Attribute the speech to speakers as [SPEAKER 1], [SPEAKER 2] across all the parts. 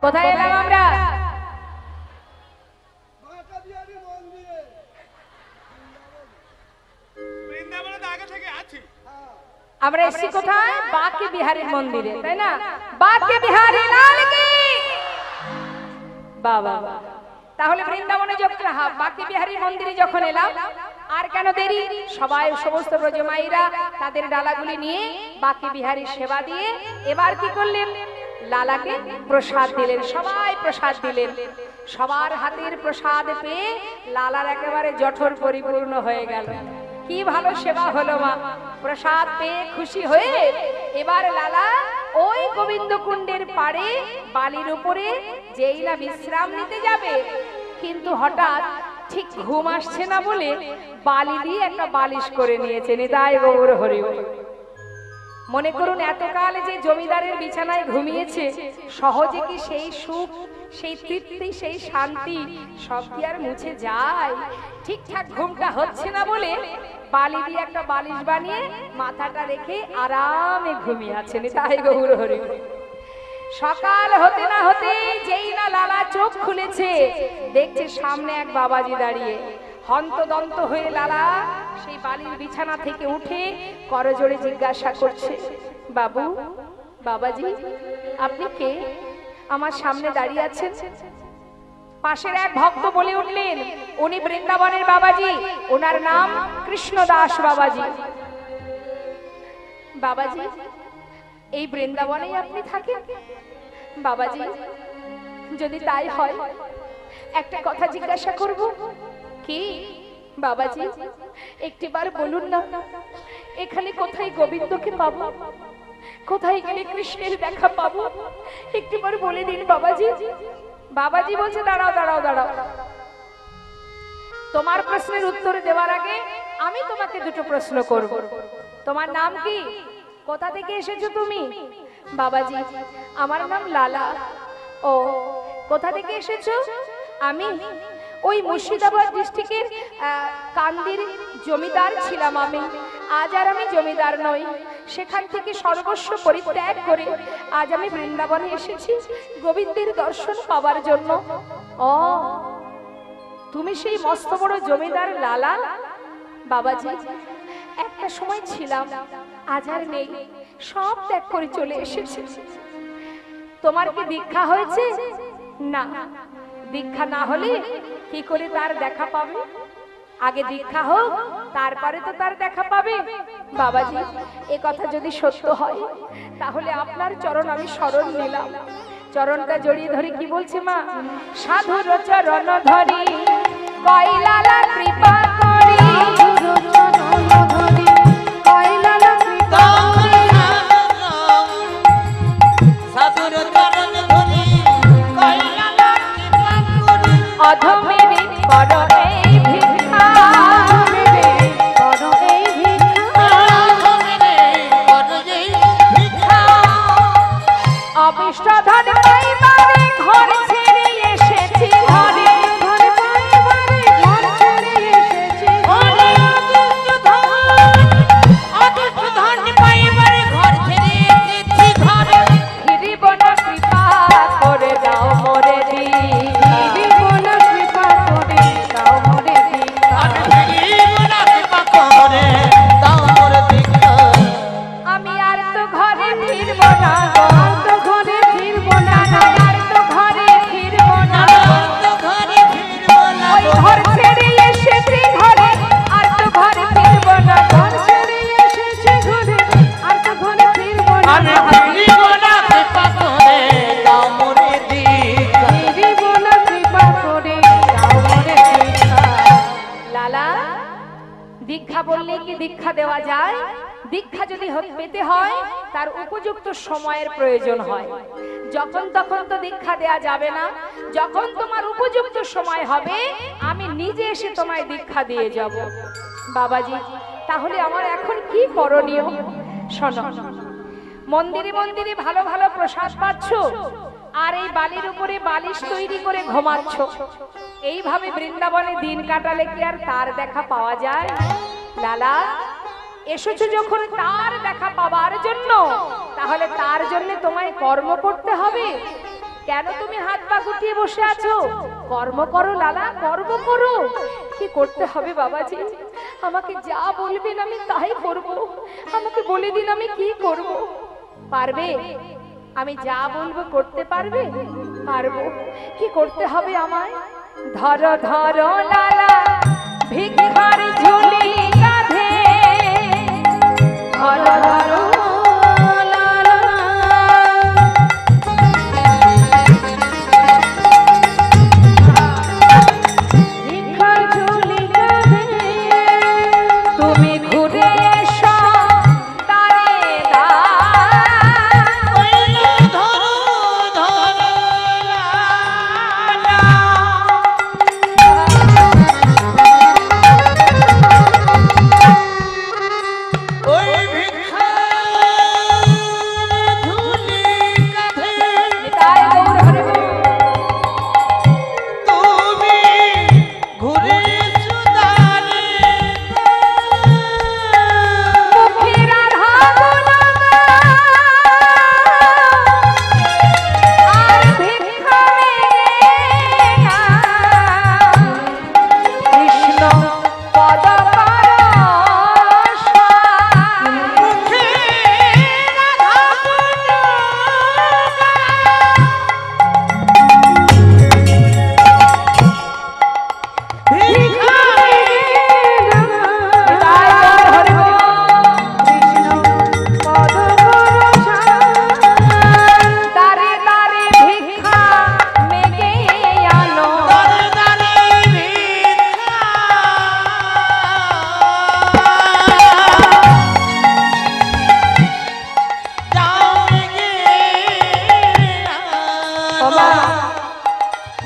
[SPEAKER 1] কোথায় এলাম আমরা? আমরা এসেছি কোথায়? বাঁকে বিহারীর মন্দিরে, তাই না? বাঁকে বিহারী লাল কি বাবা। তাহলে বৃন্দাবনে যখন বাঁকে বিহারী মন্দিরে যখন এলাম, আর কেন দেরি? সবাই সমস্ত ব্রজমাইরা তাদের ডালাগুলি নিয়ে বাঁকে বিহারীর সেবা দিয়ে এবার কি করলেন? লালাকে প্রসাদ দিলেন। সবাই প্রসাদ দিলেন। সবার হাতের প্রসাদ পেয়ে লালার একেবারে জঠর পরিপূর্ণ হয়ে গেল। কি ভালো সেবা হলো মা। প্রসাদ পেয়ে খুশি হয়ে এবার লালা ওই গোবিন্দ কুণ্ডের পাড়ে বালির উপরে যেই না বিশ্রাম নিতে যাবে, কিন্তু হঠাৎ ঠিক ঘুম আসছে না বলে বালি দিয়ে একটা বালিশ করে নিয়েছে। নিতাই গৌর হরি। মনে করুন এতকাল যে জমিদারের বিছানায় ঘুমিয়েছে, সহজে কি সেই সুখ, সেই তৃপ্তি, সেই শান্তি সব কি আর মুছে যায়? ঠিকঠাক ঘুমটা হচ্ছে না বলে বালি দিয়ে একটা বালিশ বানিয়ে মাথাটা রেখে আরামে ঘুমিয়ে আছেন। তাই গৌর হরি। সকাল হতে না হতে যেই না লালা চোখ খুলেছে, দেখছে সামনে এক বাবাজি দাঁড়িয়ে। হন্তদন্ত হয়ে লালা সেই বালির বিছানা থেকে উঠে করজোড়ে জিজ্ঞাসা করছে, বাবু, বাবাজি, আপনি কে? আমার সামনে দাঁড়িয়ে আছেন। পাশের এক ভক্ত বলে উঠলেন, উনি বৃন্দাবনের বাবাজি, ওনার নাম কৃষ্ণদাস বাবাজি। বাবাজি, এই বৃন্দাবনেই আপনি থাকেন? বাবাজি, যদি তাই হয় একটা কথা জিজ্ঞাসা করব। কি? বাবাজি, একটিবার বলুন না, এখানে কোথায় গোবিন্দকে পাবো? কোথায় গেলে কৃষ্ণের দেখা পাবো? একটিবার বলে দিন বাবাজি। বাবাজি বলছে, দাঁড়াও দাঁড়াও দাঁড়াও, তোমার প্রশ্নের উত্তর দেওয়ার আগে আমি তোমাকে দুটো প্রশ্ন করব। তোমার নাম কি? কোথা থেকে এসেছো তুমি? বাবাজি, আমার নাম লালা। ও, কোথা থেকে এসেছো? আমি ওই মুর্শিদাবাদ ডিস্ট্রিক্টের কান্দির জমিদার ছিলাম আমি। আজ আর আমি জমিদার নই। সেখান থেকে সর্বস্ব পরিত্যাগ করে আজ আমি বৃন্দাবনে এসেছি গোবিন্দের দর্শন পাওয়ার জন্য। ও, তুমি সেই মস্ত বড় জমিদার লালা? বাবাজি, একটা সময় ছিলাম, আজ আর নেই, সব ত্যাগ করে চলে এসেছি। তোমার কি দীক্ষা হয়েছে? না। দীক্ষা না হলে কি করে তার দেখা পাবে? আগে দীক্ষা হোক, তারপরে তো তার দেখা পাবে। বাবাজি, এ কথা যদি সত্য হয় তাহলে আপনার চরণ আমি শরণ নিলাম। চরণটা জড়িয়ে ধরে কি বলছে মা? সাধুর চরণ ধরি কইলালা কৃপা করি, কইলালা কৃপা করি, সাধুর চরণ ধরি কইলালা কৃপা করি, অধমের করো এই ভিক্ষা, করো এই ভিক্ষা, করো এই ভিক্ষা, অবিষ্ট ধন পাইবারে ঘর ছেড়ে এসেছি ঘরে, ঘর পাইবারে ঘর ছেড়ে এসেছি ঘরে, অদৃষ্ট ধন পাইবারে ঘর ছেড়ে এসেছি ঘরে, ফিরিব না কৃপা করে দাও মোরে দি, ফিরিব না কৃপা করে দাও মোরে দি, ফিরিব না কৃপা করে দাও মোরে দি, আমি আর তো ঘরে ফিরব না, আর তো ঘরে ফিরব না, আর তো ঘরে ফিরব না, আর তো ঘরে ফিরব না, ওই ঘর ছেড়ে এসেছি ঘরে, আর তো ঘরে ফিরব না, ঘর ছেড়ে এসেছি ঘরে, আর তো ঘরে ফিরব না, আমি ফিরব না কৃপা করে দাও মোরে দীক্ষা, ফিরব না কৃপা করে দাও মোরে দীক্ষা। লালা, দীক্ষা বললে কি দীক্ষা দেওয়া যায়? দীক্ষা যদি পেতে হয় তার উপযুক্ত সময়ের প্রয়োজন হয়। যখন তখন তো দীক্ষা দেয়া যাবে না। যখন তোমার উপযুক্ত সময় হবে আমি নিজে এসে তোমায় দীক্ষা দিয়ে যাব। বাবাজি, তাহলে আমার এখন কি করণীয়? শোনো, মন্দিরে মন্দিরে ভালো ভালো প্রসাদ পাচ্ছ, আর এই বালির উপরে বালিশ তৈরি করে ঘুমাচ্ছ। এইভাবে বৃন্দাবনে দিন কাটালে কি আর তার দেখা পাওয়া যায়? লালা, এসেছো যখন তার দেখা পাওয়ার জন্য, তাহলে তার জন্য তোমায় কর্ম করতে হবে। কেন তুমি হাত পা গুটিয়ে বসে আছো? কর্ম করো লালা, কর্ম করো। কি করতে হবে বাবাজি? আমাকে যা বলবেন আমি তাই করব। আমাকে বলে দিন আমি কি করব। পারবে? আমি যা বলবো করতে পারবে? পারবো। কি করতে হবে আমায়? ধরো ধরো লালা ভিক্ষার ঝুলি কাঁধে, ধরো ধরো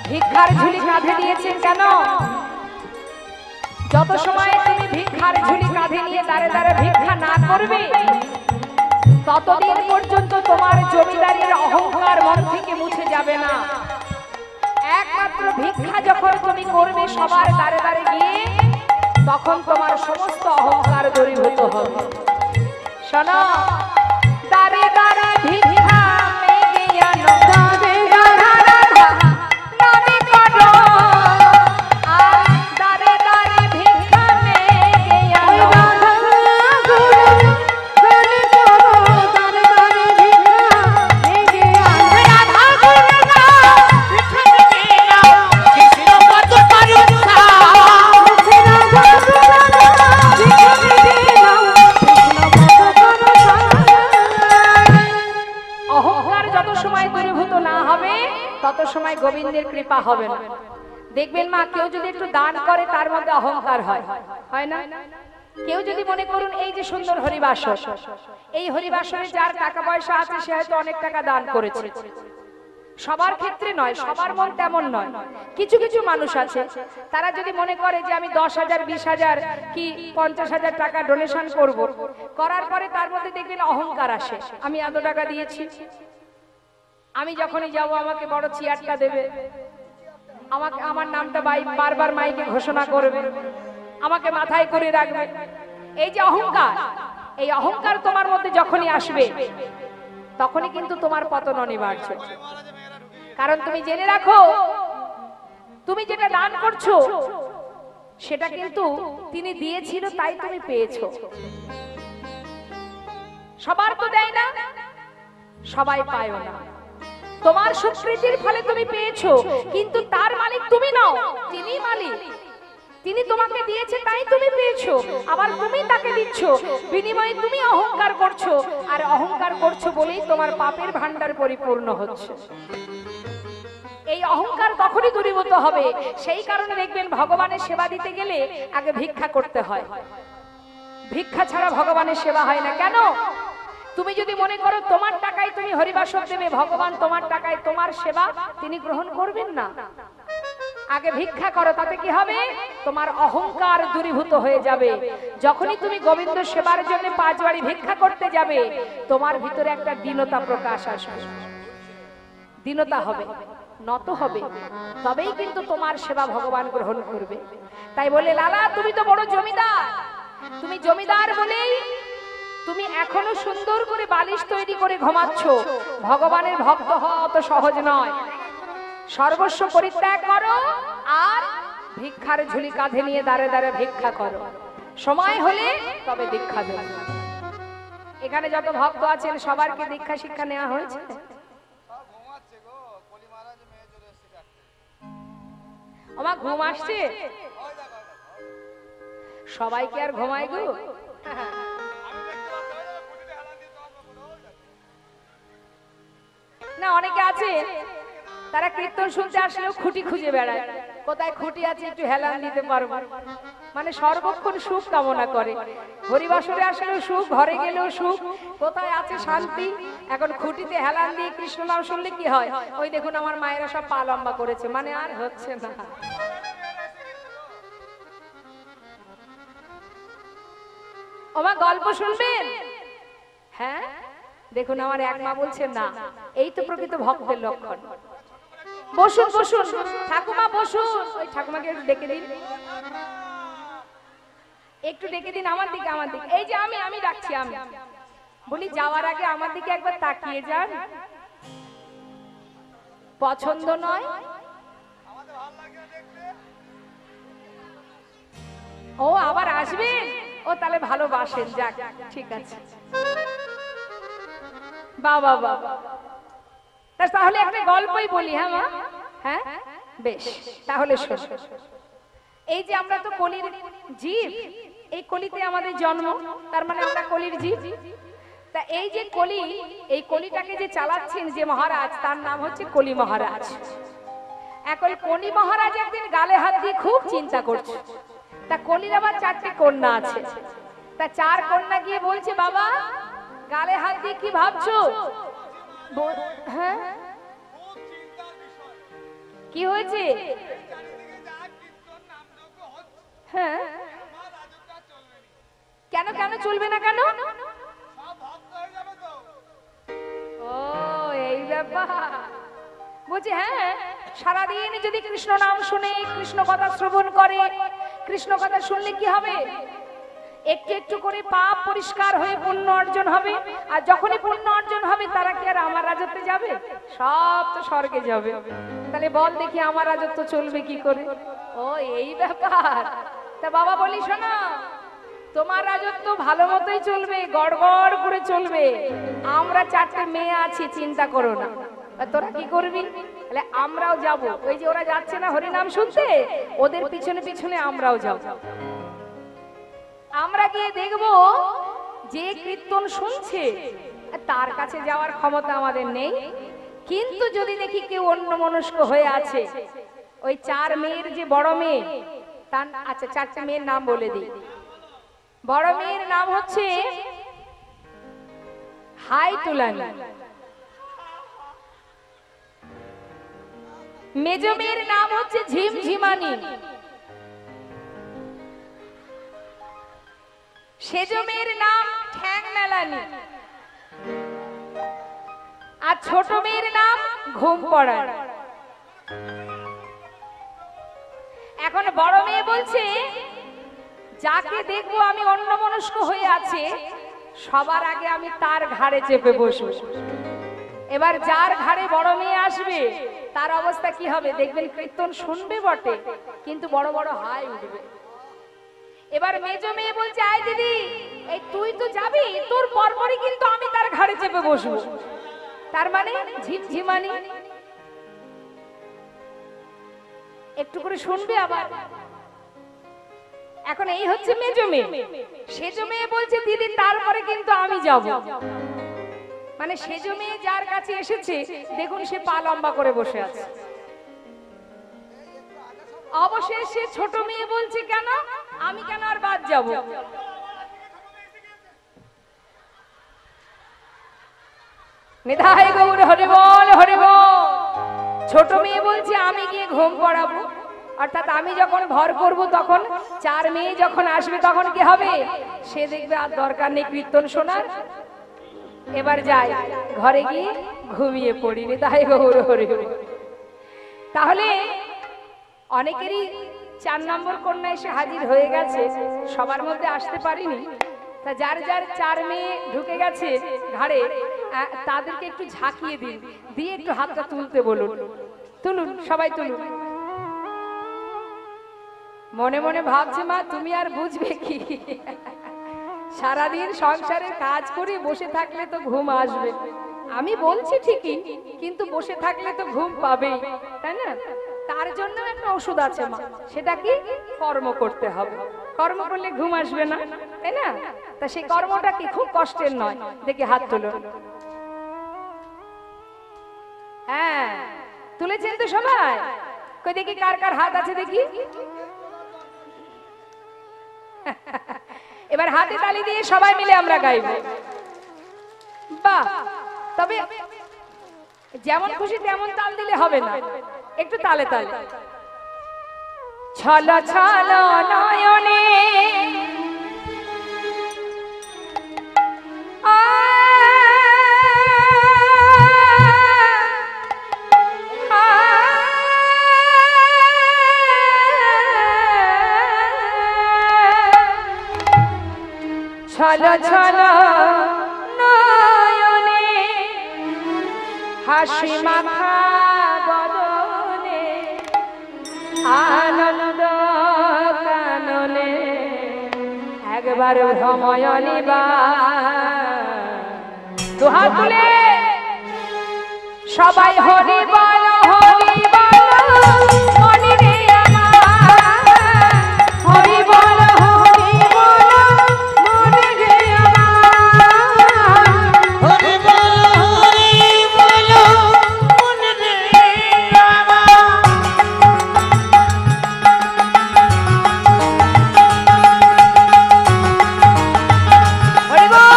[SPEAKER 1] ভিক্ষার ঝুলি কাঁধে দিয়েছেন কেন? যত সময় তুমি ভিক্ষার ঝুলি কাঁধে নিয়ে দাঁড়ে দাঁড়ে ভিক্ষা না করবে, ততদিন পর্যন্ত তোমার জমিদারির অহংকার মন থেকে মুছে যাবে না। একমাত্র ভিক্ষা যখন তুমি করবে সবার দাঁড়ে দাঁড়ে গিয়ে, তখন তোমার সমস্ত অহংকার দূরীভূত হবে। শোনো, দাঁড়ে দাঁড়ে ভিক্ষা মেঘে আনো, দাঁড়ে দাঁড়া রাধা নামে করো, আর দাঁড়ে দাঁড়ে ভিক্ষা মেঘে আনো, রাধা গুরু গানে করো, দাঁড়ে দাঁড়ে ভিক্ষা মেঘে আনো, রাধা গুরু ভিক্ষা মেঘে আনো, কৃষ্ণ পদ পরুষা, রাধা গুরু ভিক্ষা মেঘে আনো, অহংকার যত সময় দূরীভূত না হবে তত সময় গোবিন্দের কৃপা হবে না। দেখবেন মা, কেউ যদি একটু দান করে তার মধ্যে অহংকার হয়, হয় না? কেউ যদি মনে করুন এই যে সুন্দর হরিবাসর, এই হরিবাসরে যার টাকা পয়সা আছে সে হয়তো অনেক টাকা দান করেছে। সবার ক্ষেত্রে নয়, সবার মন তেমন নয়। কিছু কিছু মানুষ আছে তারা যদি মনে করে যে আমি 10,000 20,000 কি 50,000 টাকা ডোনেশন করব, করার পরে তার মধ্যে দেখবেন অহংকার আসে, আমি এত টাকা দিয়েছি, আমি যখনই যাব আমাকে বড় চেয়ারটা দেবে, আমাকে আমার নামটা বারবার মাইকে ঘোষণা করবে, আমাকে মাথায় করে রাখবে। এই যে অহংকার, এই অহংকার তোমার মধ্যে যখনই আসবে তখনই কিন্তু তোমার পতন অনিবার্য। কারণ তুমি জেনে রাখো, তুমি যেটা দান করছো সেটা কিন্তু তিনি দিয়েছিল তাই তুমি পেয়েছো। সবার তো দেয় না, সবাই পায়ও না। তোমার সুকৃতির ফলে তুমি পেয়েছো, কিন্তু তার মালিক তুমি নও, তিনি মালিক। তিনি তোমাকে দিয়েছে তাই তুমি পেয়েছো, আবার তুমি তাকে দিচ্ছ, বিনিময়ে তুমি অহংকার করছো, আর অহংকার করছো বলেই তোমার পাপের ভান্ডার পরিপূর্ণ হচ্ছে। এই অহংকার তখনই দূরীভূত হবে। সেই কারণে দেখবেন ভগবানের সেবা দিতে গেলে আগে ভিক্ষা করতে হয়। ভিক্ষা ছাড়া ভগবানের সেবা হয় না। কেন? তুমি যদি মনে করো তোমার টাকায় তুমি হরিবাসর দেবে, ভগবান তোমার টাকায় তোমার সেবা তিনি গ্রহণ করবেন না। আগে ভিক্ষা করো, তাতে কি হবে? তোমার অহংকার দূরীভূত হয়ে যাবে। যখনই তুমি গোবিন্দ সেবার জন্য 5 বাড়ি ভিক্ষা করতে যাবে, তোমার ভিতরে একটা দীনতা প্রকাশ আসবে, দীনতা হবে, নত হবে, তবেই কিন্তু তোমার সেবা ভগবান গ্রহণ করবে। তাই বলে লালা তুমি তো বড় জমিদার, তুমি জমিদার বলেই তুমি এখনো সুন্দর করে বালিশ তৈরি করে ঘুমাচ্ছ, ভগবানের ভক্ত হওয়া অত সহজ নয়। সর্বস্ব পরিত্যাগ করো আর ভিক্ষার ঝুলি কাঁধে নিয়ে দাঁড়ে দাঁড়ে ভিক্ষা করো, সময় হলে তবে দীক্ষা দেব। এখানে যত ভক্ত আছেন সবার কি দীক্ষা শিক্ষা নেওয়া হয়েছে? আমার ঘুম আসছে, সবাইকে আর ঘুমাই গো? না, অনেকে আছে তারা কীর্তন শুনতে আসলেও খুঁটি খুঁজে বেড়ায়, কোথায় খুঁটি আছে একটু হেলান দিতে পারবো, মানে সর্বক্ষণ সুখ কামনা করে। হরিবাসরে আসলেও সুখ, ঘরে গেলেও সুখ, কোথায় আছে শান্তি। এখন খুঁটিতে হেলান দিয়ে কৃষ্ণ নাম শুনলে কি হয়? ওই দেখুন আমার মায়েরা সব পা লম্বা করেছে, মানে আর হচ্ছে না। ওমা গল্প শুনবেন? হ্যাঁ, দেখুন আমার এক মা বলছেন না, এই তো প্রকৃত ভক্তের লক্ষণ। বসুন বসুন ঠাকুমা, বসুন। ওই ঠাকুমাকে একটু ডেকে দিন, একটু ডেকে দিন আমার দিকে, আমার দিকে। এই যে আমি ডাকছি, আমি বলি যাওয়ার আগে আমার দিকে একবার তাকিয়ে যান। পছন্দ নয়? ও আবার আসবেন? ও তাহলে ভালোবাসেন, যাক ঠিক আছে। বাবা বাবা, তাহলে একটা গল্পই বলি। হ্যাঁ মা, হ্যাঁ বেশ, তাহলে শোন। এই যে আমরা তো কলির জীব, এই কলিতে আমাদের জন্ম, তার মানে আমরা কলির জীব। তা এই যে কলি, এই কলিটাকে যে চালাচ্ছেন যে মহারাজ, তার নাম হচ্ছে কলি মহারাজ। এখন কলি মহারাজ একদিন গালে হাত দিয়ে খুব চিন্তা করছে। তা কলির আবার 4টে কন্যা আছে। তা 4 কন্যা গিয়ে বলছে, বাবা গালে হাত দিয়ে কি ভাবছো? হ্যাঁ কি হয়েছে? হ্যাঁ কেন কেন চলবে না কেন? ও এই ব্যাপার। বলছি হ্যাঁ, সারাদিন যদি কৃষ্ণ নাম শুনে, কৃষ্ণ কথা শ্রবণ করে, কৃষ্ণ কথা শুনলে কি হবে? একটু একটু করে পাপ পরিষ্কার হয়ে পুণ্য অর্জন হবে। আর যখনই পুণ্য অর্জন হবে, তারা কি আর আমার রাজত্বে যাবে? সব তো স্বর্গে যাবে। তাহলে বল দেখি আমার রাজত্ব চলবে কি করে? ও এই ব্যাপার। তা বাবা বলি শোনো, তোমার রাজত্ব ভালো মতোই চলবে, গড়গড় করে চলবে। আমরা 4টে মেয়ে আছি, চিন্তা করো না। তোরা কি করবি? তাহলে আমরাও যাব। ওই যে ওরা যাচ্ছে না হরিনাম শুনতে, ওদের পিছনে পিছনে আমরাও যাব। আমরা গিয়ে দেখব যে কীর্তন শুনছে, তার কাছে যাওয়ার ক্ষমতা আমাদের নেই। কিন্তু যদি দেখি কেউ অন্যমনস্ক হয়ে আছে, ওই 4 মেয়ের যে বড় মেয়ে, তার আচ্ছা 4টে মেয়ের নাম বলে দিই। বড় মেয়ের নাম হচ্ছে হাই তুলানি, মেজ মেয়ের নাম হচ্ছে ঝিমঝিমানি, সেজ মেয়ের নাম ঠ্যাং মেলানি, আর ছোট মেয়ের নাম ঘুম পড়ার। এখন বড় মেয়ে বলছে, যাকে দেখবো আমি অন্যমনস্ক হয়ে আছে, সবার আগে আমি তার ঘাড়ে চেপে বসবো। এবার যার ঘাড়ে বড় মেয়ে আসবে, তার অবস্থা কি হবে দেখবেন? কীর্তন শুনবে বটে, কিন্তু বড় বড় হাই উঠবে। এবার মেজ মেয়ে বলছে, আয় দিদি, এই তুই তো যাবি, তোর পরপরই কিন্তু আমি তার ঘাড়ে চেপে বসবো। তার মানে ঝিমঝিমানি একটু করে শুনবে আবার। এখন এই হচ্ছে মেজ মেয়ে। সেজ মেয়ে বলছে, দিদি তারপরে কিন্তু আমি যাব। মানে সেজ মেয়ে যার কাছে এসেছে, দেখুন সে পা লম্বা করে বসে আছে। অবশেষে ছোট মেয়ে বলছে, কেন আমি কেন আর বাদ যাব? নিতাই গৌর হরি বল, হরি বল। ছোট মেয়ে বলছে, আমি গিয়ে ঘুম পড়াবো। অর্থাৎ আমি যখন ভর করব, তখন 4 মেয়ে যখন আসবে, তখন কি হবে? সে দেখবে আর দরকার নেই কীর্তন শোনার, এবার যাই ঘরে গিয়ে ঘুমিয়ে পড়ি। নিতাই গৌর হরি বল। তাহলে অনেকেরই 4 নম্বর কন্যা এসে হাজির হয়ে গেছে, সবার মধ্যে আসতে পারিনি। তা তা যার যার 4 মেয়ে ঢুকে গেছে ঘাড়ে, তাদেরকে একটু ঝাঁকিয়ে দিন, দিয়ে একটু হাতটা তুলতে বলুন। তুলুন, সবাই তুলুন। মনে মনে ভাবছে মা তুমি আর বুঝবে কি, সারাদিন সংসারের কাজ করে বসে থাকলে তো ঘুম আসবে। আমি বলছি ঠিকই, কিন্তু বসে থাকলে তো ঘুম পাবেই, তাই না? তার জন্য একটা ওষুধ আছে মা, সেটা কি? কর্ম করতে হবে। কর্ম করলে ঘুম আসবে না, তাই না? তা সেই কর্মটা কি খুব কষ্টের নয়। দেখি হাত তুলো। হ্যাঁ, তুলেছেন তো সবাই? কই দেখি কার কার হাত আছে দেখি। এবার হাতে তালি দিয়ে সবাই মিলে আমরা গাইব। বাহ! তবে যেমন খুশি তেমন তাল দিলে হবে না, একটু তালে তালে। ছল ছল নয়নে ছল ছল নয়নে হাসি মাখা বদনে আনন্দ কাননে একবার ভ্রময় নিবা। দুহাত তুলে সবাই হরি বল হরি বল মনি রে আমার, হরি বল হরি বল মনি রে আমার,
[SPEAKER 2] হরি বল হরি বল মনি রে আমার।
[SPEAKER 1] হরি বল।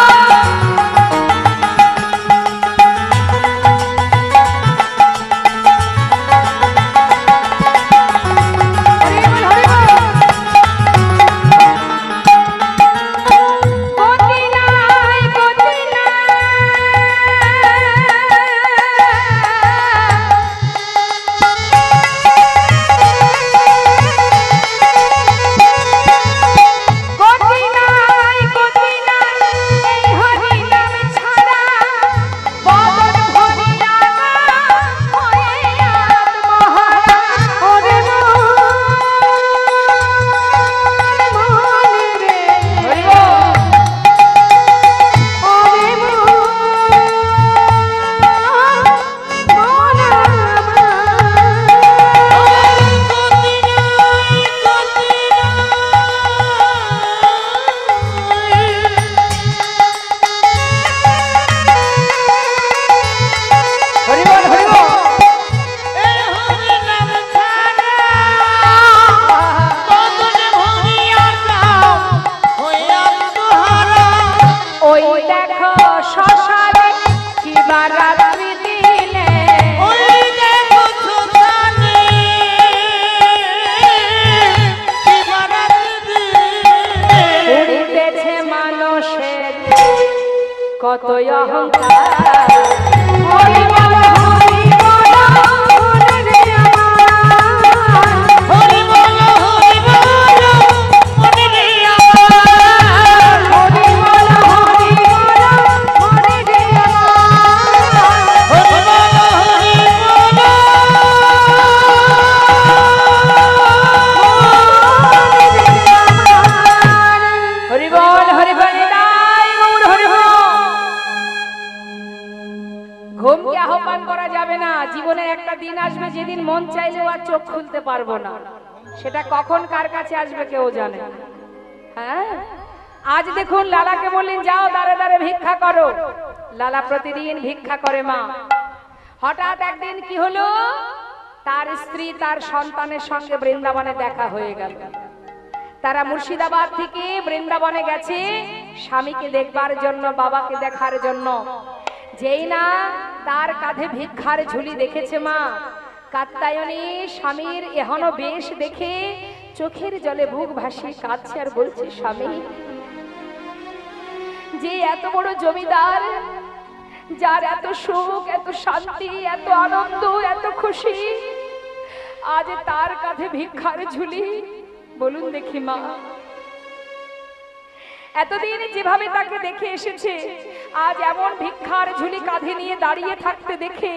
[SPEAKER 1] কত অহংকার, হরি বল হরি বল মনি রে আমার,
[SPEAKER 2] হরি বল হরি বল মনি রে আমার,
[SPEAKER 1] হরি বল হরি বল মনি রে আমার,
[SPEAKER 2] হরি বল হরি বল
[SPEAKER 1] হরি বল হরি বল। ঘুমকে আহ্বান করা যাবে না। জীবনে একটা দিন আসবে যেদিন মন চাইলেও আর চোখ খুলতে পারবো না। সেটা কখন কার কাছে আসবে কেউ জানে। হ্যাঁ, আজ দেখুন লালাকে বললেন যাও দাঁড়ে দাঁড়ে ভিক্ষা করো। লালা প্রতিদিন ভিক্ষা করে মা। হঠাৎ একদিন কি হলো, তার স্ত্রী তার সন্তানের সঙ্গে বৃন্দাবনে দেখা হয়ে গেল। তারা মুর্শিদাবাদ থেকে বৃন্দাবনে গেছে স্বামীকে দেখবার জন্য, বাবাকে দেখার জন্য। যেই না তার কাঁধে ভিক্ষার ঝুলি দেখেছে মা, কাত্যায়নী স্বামীর এহনো বেশ দেখে চোখের জলে বুক ভাসিয়ে কাঁদছে আর বলছে, স্বামী যে এত বড় জমিদার, যার এত সুখ, এত শান্তি, এত আনন্দ, এত খুশি, আজ তার কাঁধে ভিক্ষার ঝুলি। বলুন দেখি মা, এতদিন যেভাবে তাকে দেখে এসেছে, আজ এমন ভিক্ষার ঝুলি কাঁধে নিয়ে দাঁড়িয়ে থাকতে দেখে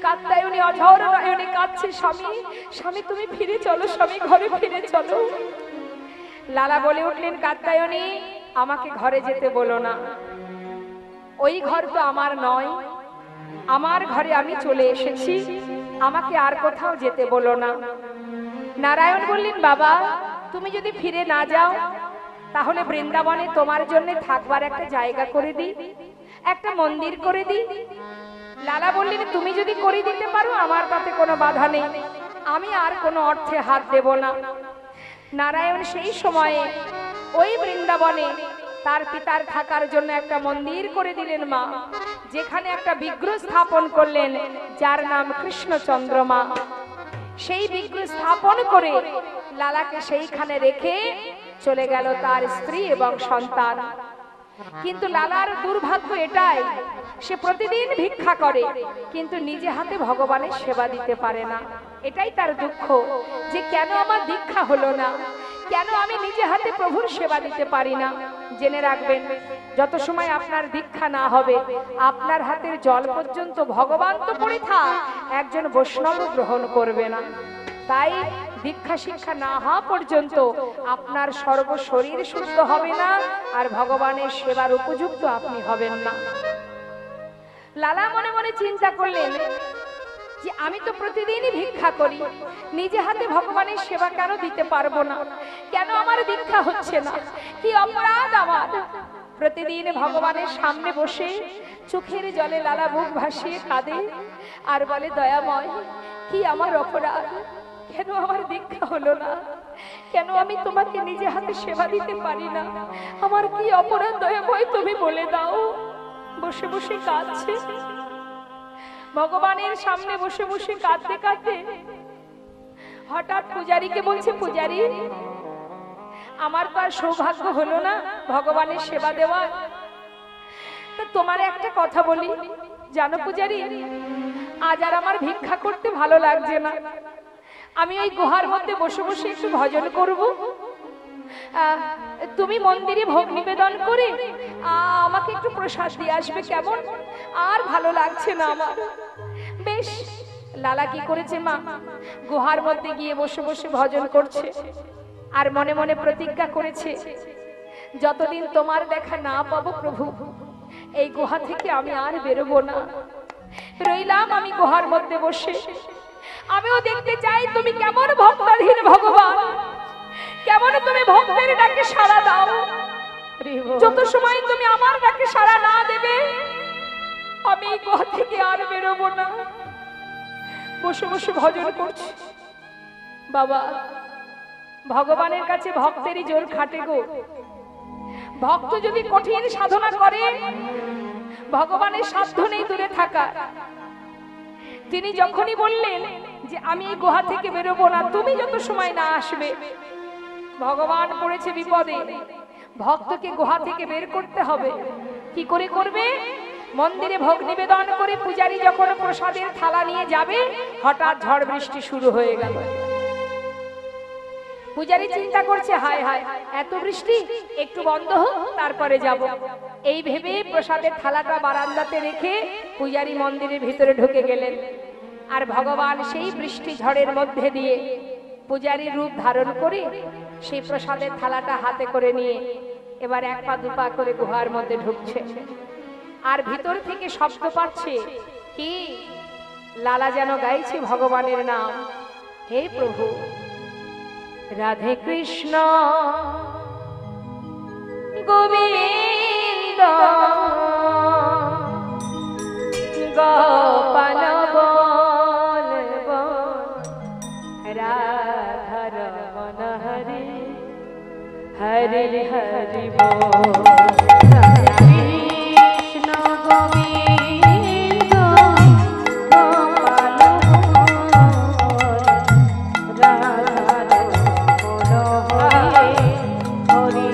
[SPEAKER 1] কাত্যায়নী অঝর নয়নে কাঁদছে, স্বামী স্বামী তুমি ফিরে চলো, স্বামী ঘরে ফিরে চলো। লালা বলে উঠলেন, কাত্যায়নী আমাকে ঘরে যেতে বলো না, ওই ঘর তো আমার নয়, আমার ঘরে আমি চলে এসেছি, আমাকে আর কোথাও যেতে বলো না। নারায়ণ বললেন, বাবা তুমি যদি ফিরে না যাও তাহলে বৃন্দাবনে তোমার জন্য থাকবার একটা জায়গা করে দিই, একটা মন্দির করে দিই। লালা বললেন, তুমি যদি করে দিতে পারো আমার তাতে কোনো বাধা নেই, আমি আর কোনো অর্থে হাত দেব না। নারায়ণ সেই সময়ে ওই বৃন্দাবনে তার পিতার থাকার জন্য একটা মন্দির করে দিলেন মা, যেখানে একটা বিগ্রহ স্থাপন করলেন যার নাম কৃষ্ণচন্দ্রমা। সেই বিগ্রহ স্থাপন করে লালাকে সেইখানে রেখে চলে গেল তার স্ত্রী এবং সন্তান। কিন্তু লালার দুর্ভাগ্য এটাই, সে প্রতিদিন ভিক্ষা করে কিন্তু নিজে হাতে ভগবানের সেবা দিতে পারে না। এটাই তার দুঃখ, যে কেন আমার দীক্ষা হলো না, কেন আমি নিজে হাতে প্রভুর সেবা দিতে পারি না। জেনে রাখবেন, যত সময় আপনার দীক্ষা না হবে আপনার হাতের জল পর্যন্ত ভগবান তো পড়ে থাক, একজন বৈষ্ণব গ্রহণ করবে না। তাই দীক্ষা শিক্ষা না হওয়া পর্যন্ত আপনার সর্ব শরীর শুদ্ধ হবে না, আর ভগবানের সেবার উপযুক্ত আপনি হবেন না। লালা মনে মনে চিন্তা করলেন যে আমি তো প্রতিদিনই ভিক্ষা করি, নিজে হাতে ভগবানের সেবা কেন দিতে পারবো না, কেন আমার দীক্ষা হচ্ছে না, কি অপরাধ আমার। প্রতিদিন ভগবানের সামনে বসে চোখের জলে লালা বুক ভাসিয়ে কাঁদে আর বলে, দয়াময় কি আমার অপরাধ, কেন আমার দীক্ষা হলো না, কেন আমি তোমাকে নিজে হাতে সেবা দিতে পারি না, আমার কি অপরাধ দয়াময় তুমি বলে দাও। বসে বসে কাঁদছে, ভগবানের সামনে বসে বসে কাঁদতে কাঁদতে হঠাৎ পূজারীকে বলছে, পূজারী আমার তো আর সৌভাগ্য হলো না ভগবানের সেবা দেওয়ার, তা তোমার একটা কথা বলি, জানো পূজারী আজ আর আমার ভিক্ষা করতে ভালো লাগছে না, আমি ওই গুহার মধ্যে বসে বসে একটু ভজন করব, তুমি মন্দিরে ভোগ নিবেদন করে আমাকে একটু প্রসাদ দিয়ে আসবে, কেমন? আর ভালো লাগছে না আমার। বেশ। লালা কি করেছে মা, গুহার মধ্যে গিয়ে বসে বসে ভজন করছে আর মনে মনে প্রতিজ্ঞা করেছে, যতদিন তোমার দেখা না পাবো প্রভু এই গুহা থেকে আমি আর বেরোবো না, রইলাম আমি গুহার মধ্যে বসে, আমিও দেখতে চাই তুমি কেমন ভক্তাধীন ভগবান, কেমন তুমি ভক্তের ডাকে সাড়া দাও। যত সময় তুমি আমার ডাকে সাড়া না দেবে আমি এই গুহা থেকে আর বেরোবো না। বসে বসে ভজন করছি। বাবা, ভগবানের কাছে ভক্তেরই জোর খাটে গো। ভক্ত যদি কঠিন সাধনা করে ভগবানের সাধ্য নেই দূরে থাকা। তিনি যখনই বললেন যে আমি এই গুহা থেকে বেরোবো না তুমি যত সময় না আসবে, ভগবান পড়েছে বিপদে। ভক্তকে গুহা থেকে বের করতে হবে। কি করে করবে? মন্দিরে ভোগ নিবেদন করে পূজারী যখন প্রসাদের থালা নিয়ে যাবে, হঠাৎ ঝড় বৃষ্টি শুরু হয়ে গেল। পূজারী চিন্তা করছে, হায় হায় এত বৃষ্টি, একটু বন্ধ হোক তারপরে যাব। এই ভেবে প্রসাদের থালাটা বারান্দাতে রেখে পূজারী মন্দিরের ভিতরে ঢুকে গেলেন। আর ভগবান সেই বৃষ্টি ঝড়ের মধ্যে দিয়ে পূজারীর রূপ ধারণ করে সেই প্রসাদের থালাটা হাতে করে নিয়ে এবার এক পা দুপা করে গুহার মধ্যে ঢুকছে। আর ভিতর থেকে শব্দ পাচ্ছে, কি লালা যেন গাইছে ভগবানের নাম, হে প্রভু রাধে কৃষ্ণ গোবিন্দ গোপাল বলব রাধা রমণ হরি হরি হরি বল। কৃষ্ণ গোবিন্দ গোপাল রাধা হরি হরি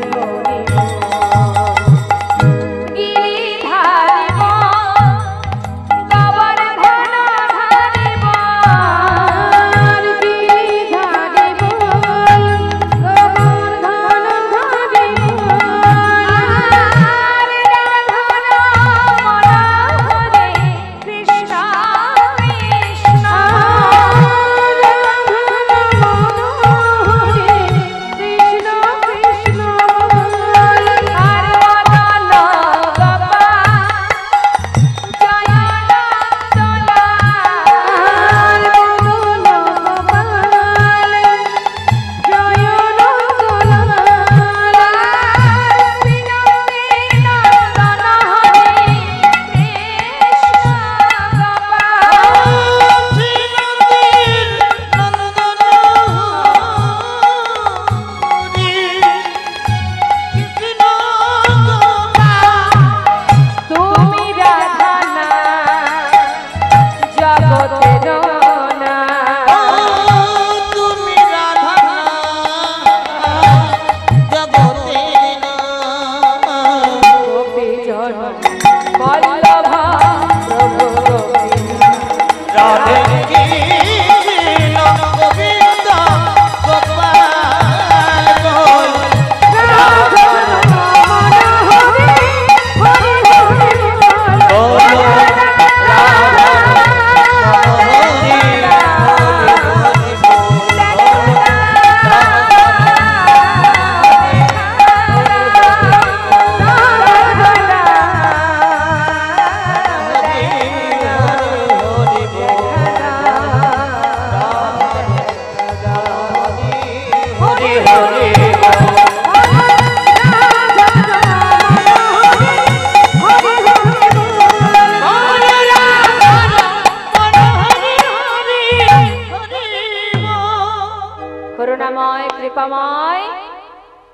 [SPEAKER 1] করুণাময় কৃপাময়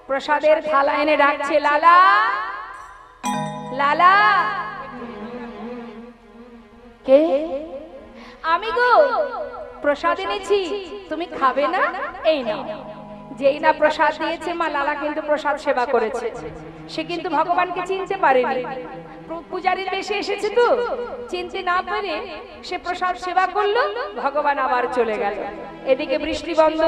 [SPEAKER 1] প্রসাদের থালা এনে ডাকছে, লালা লালা। কে? আমি গো, প্রসাদ এনেছি, তুমি খাবে না? এই না। যেই না প্রসাদ দিয়েছে মা, লালা কিন্তু প্রসাদ সেবা করেছে। সে কিন্তু ভগবানকে চিনতে পারেনি, পূজারীর বেশে এসেছে তো, চিনতে না পেরে সে প্রসাদ সেবা করলো, ভগবান আবার চলে গেল। এদিকে বৃষ্টি বন্ধ।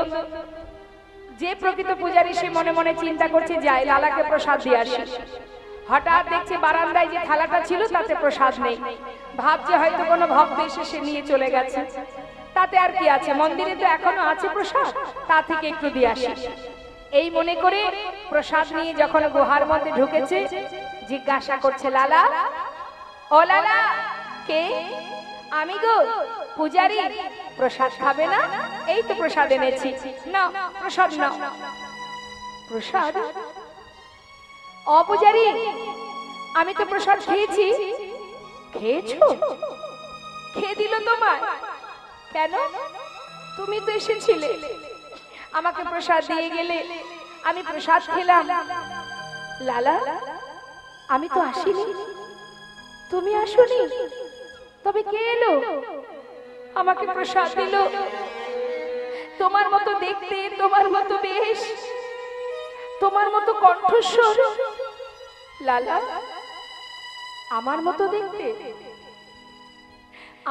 [SPEAKER 1] যে প্রকৃত পূজারী সে মনে মনে চিন্তা করছে, যাই লালাকে প্রসাদ দিয়ে আসি। হঠাৎ দেখছে বারান্দায় যে থালাটা ছিল তাতে প্রসাদ নেই। ভাবছে হয়তো কোনো ভক্ত এসে সে নিয়ে চলে গেছে। তাতে আর কি আছে, মন্দিরে তো এখনো আছে প্রসাদ, তা থেকে একটু দিয়ে আসি। এই মনে করে প্রসাদ নিয়ে যখন গুহার মধ্যে ঢুকেছে, জিজ্ঞাসা করছে, লালা, ও লালা। কে? আমি গো, পূজারী। প্রসাদ খাবে না? এই তো প্রসাদ এনেছি, না প্রসাদ নাও। প্রসাদ? অপূজারী, আমি তো প্রসাদ খেয়েছি। খেয়েছো? খেয়ে দিল তোমার? কেন? তুমি তো এসেছিলে, আমাকে প্রসাদ দিয়ে গেলে, আমি প্রসাদ খেলাম। লালা, আমি তো আসিনি, তুমি আসোনি, তবে কে এলো আমাকে প্রসাদ দিল? তোমার মতো দেখতে, তোমার মতো বেশ, তোমার মতো কণ্ঠস্বর। লালা, আমার মতো দেখতে,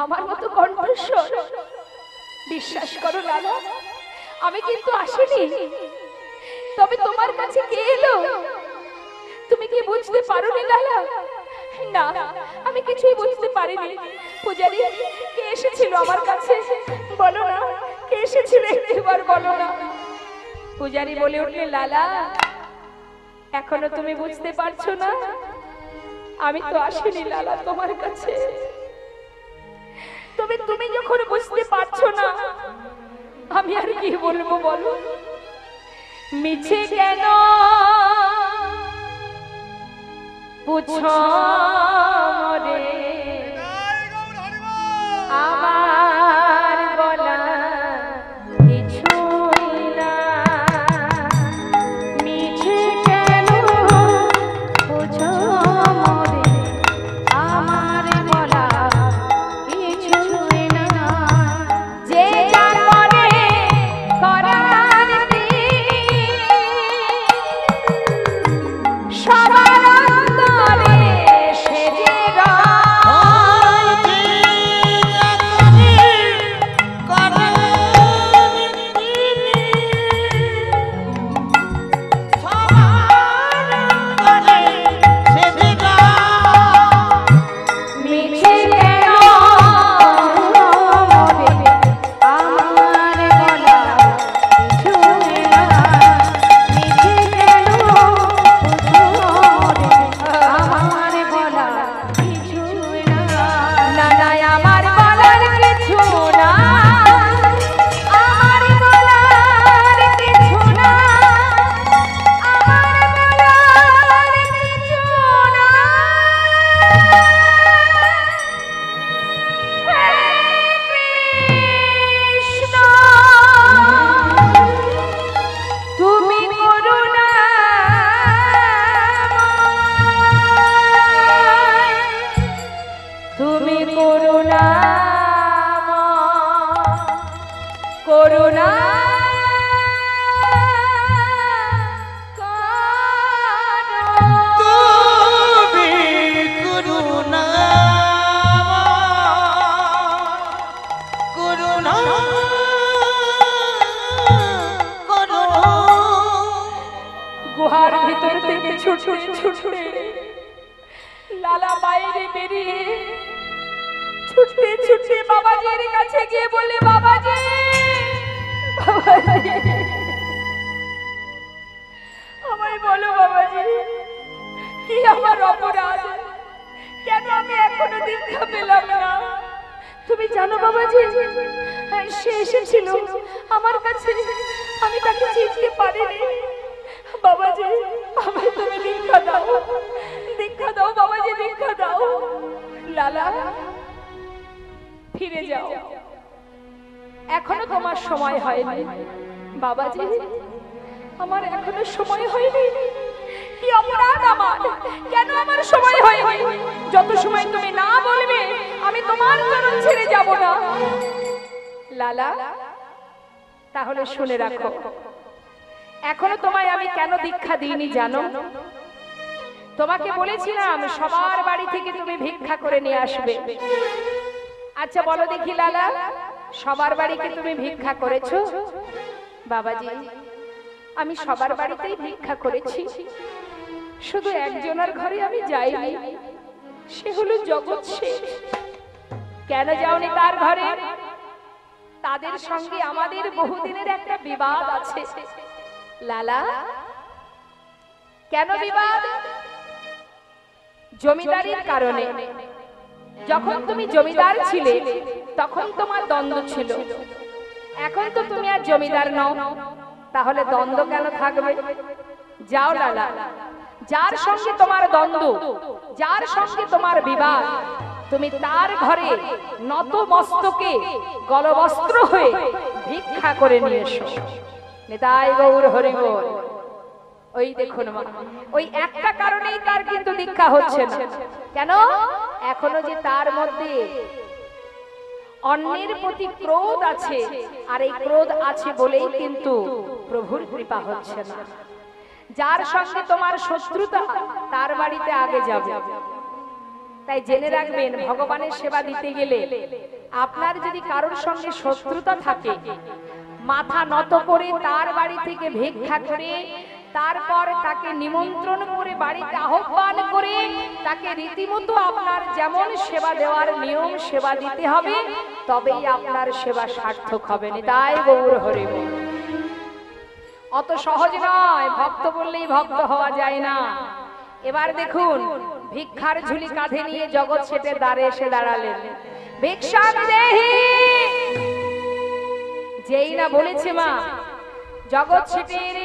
[SPEAKER 1] আমার মতো কণ্ঠস্বর। বিশ্বাস করো লালা, আমি কিন্তু আসিনি, তবে তোমার কাছে কে এলো তুমি কি বুঝতে পারোনি লালা? না, আমি কিছুই বুঝতে পারিনি। পূজারী, কে এসেছিল আমার কাছে? বলো না, কে এসেছিল, একবার বলো না। পূজারী বলে উঠলে, লালা, এখনো তুমি বুঝতে পারছো না? আমি তো আসিনি লালা তোমার কাছে। তবে তুমি যখন বুঝতে পারছো না, আমি আর কি বলবো বলো? মিছে কেন পুছো রে, আমার বলা কিছুই না। মিছে কেন পুছো রে, আমার বলা কিছুই না। যে যা করে করার সবার অন্তরে সে যে করুণা গুহার ভিতর থেকে ছুটে ছুটে লালা বাইরে বেরিয়ে ছুটতে ছুটতে বাবাজির কাছে গিয়ে বলে, বাবাজি, আমায় বলো বাবাজি, কি আমার অপরাধ? কেন আমি এখনো দীক্ষা পেলাম না? তুমি জানো বাবাজি, সে এসেছিল আমার কাছে, আমি তাকে চিনতে পারিনি। বাবাজি, আমায় তুমি দীক্ষা দাও, দীক্ষা দাও বাবাজি, দীক্ষা দাও। লালা, ফিরে যাও, এখনো তোমার সময় হয়নি। বাবাজি, আমার এখনো সময় হয়নি। কি অপরাধ আমার? কেন আমার সময় হয়নি? যত সময় তুমি না বলবে আমি তোমার চরণ ছেড়ে যাব না। লালা, তাহলে শুনে রাখো, এখনো তোমায় আমি কেন দীক্ষা দিইনি জানো? তোমাকে বলেছিলাম সবার বাড়ি থেকে তুমি ভিক্ষা করে নিয়ে আসবে। আচ্ছা বলো দেখি লালা, সবার বাড়িতে তুমি ভিক্ষা করেছো? বাবাজি, আমি সবার বাড়িতেই ভিক্ষা করেছি, শুধু একজনের ঘরে আমি যাইনি, সে হলো জগৎ শেঠ। কেন যাওনি তার ঘরে? তাদের সঙ্গে আমাদের বহুদিনের একটা বিবাদ আছে। লালা, কেন বিবাদ? জমিদারির কারণে। যখন তুমি জমিদার ছিলে তখন তোমার দ্বন্দ্ব ছিল, এখন তো তুমি আর জমিদার নও, তাহলে দ্বন্দ্ব কেন থাকবে? যাও লালা, যার সঙ্গে তোমার দ্বন্দ্ব, যার সঙ্গে তোমার বিবাদ, তুমি তার ঘরে নত মস্তকে গলবস্ত্র হয়ে ভিক্ষা করে নিয়ে এসো। নিতাই গৌর হরি বল। ওই দেখুন মা, ওই একটা কারণেই তার কিন্তু দীক্ষা হচ্ছে না। কেন? এখনো যে তার মধ্যে অন্যের প্রতি ক্রোধ আছে, আর এই ক্রোধ আছে বলেই কিন্তু প্রভুর কৃপা হচ্ছে না। যার সঙ্গে তোমার শত্রুতা, তার বাড়িতে আগে যাবে। তাই জেনে রাখবেন, ভগবানের সেবা দিতে গেলে আপনার যদি কারোর সঙ্গে শত্রুতা থাকে, মাথা নত করে তার বাড়ি থেকে ভিক্ষা করে, তারপর তাকে নিমন্ত্রণ করে বাড়িতে আহ্বান করে তাকে রীতিমতো আপনার যেমন সেবা দেওয়ার নিয়ম সেবা দিতে হবে, তবেই আপনার সেবা সার্থক হবে। নিতাই গৌর হরি বল। অত সহজ নয়, ভক্ত বললেই ভক্ত হওয়া যায় না। এবার দেখুন, ভিক্ষার ঝুলি কাঁধে নিয়ে জগৎ শেঠের দ্বারে এসে দাঁড়ালেন। ভিক্ষাম দেহি, যেই না বলেছে মা, জগৎ শেঠের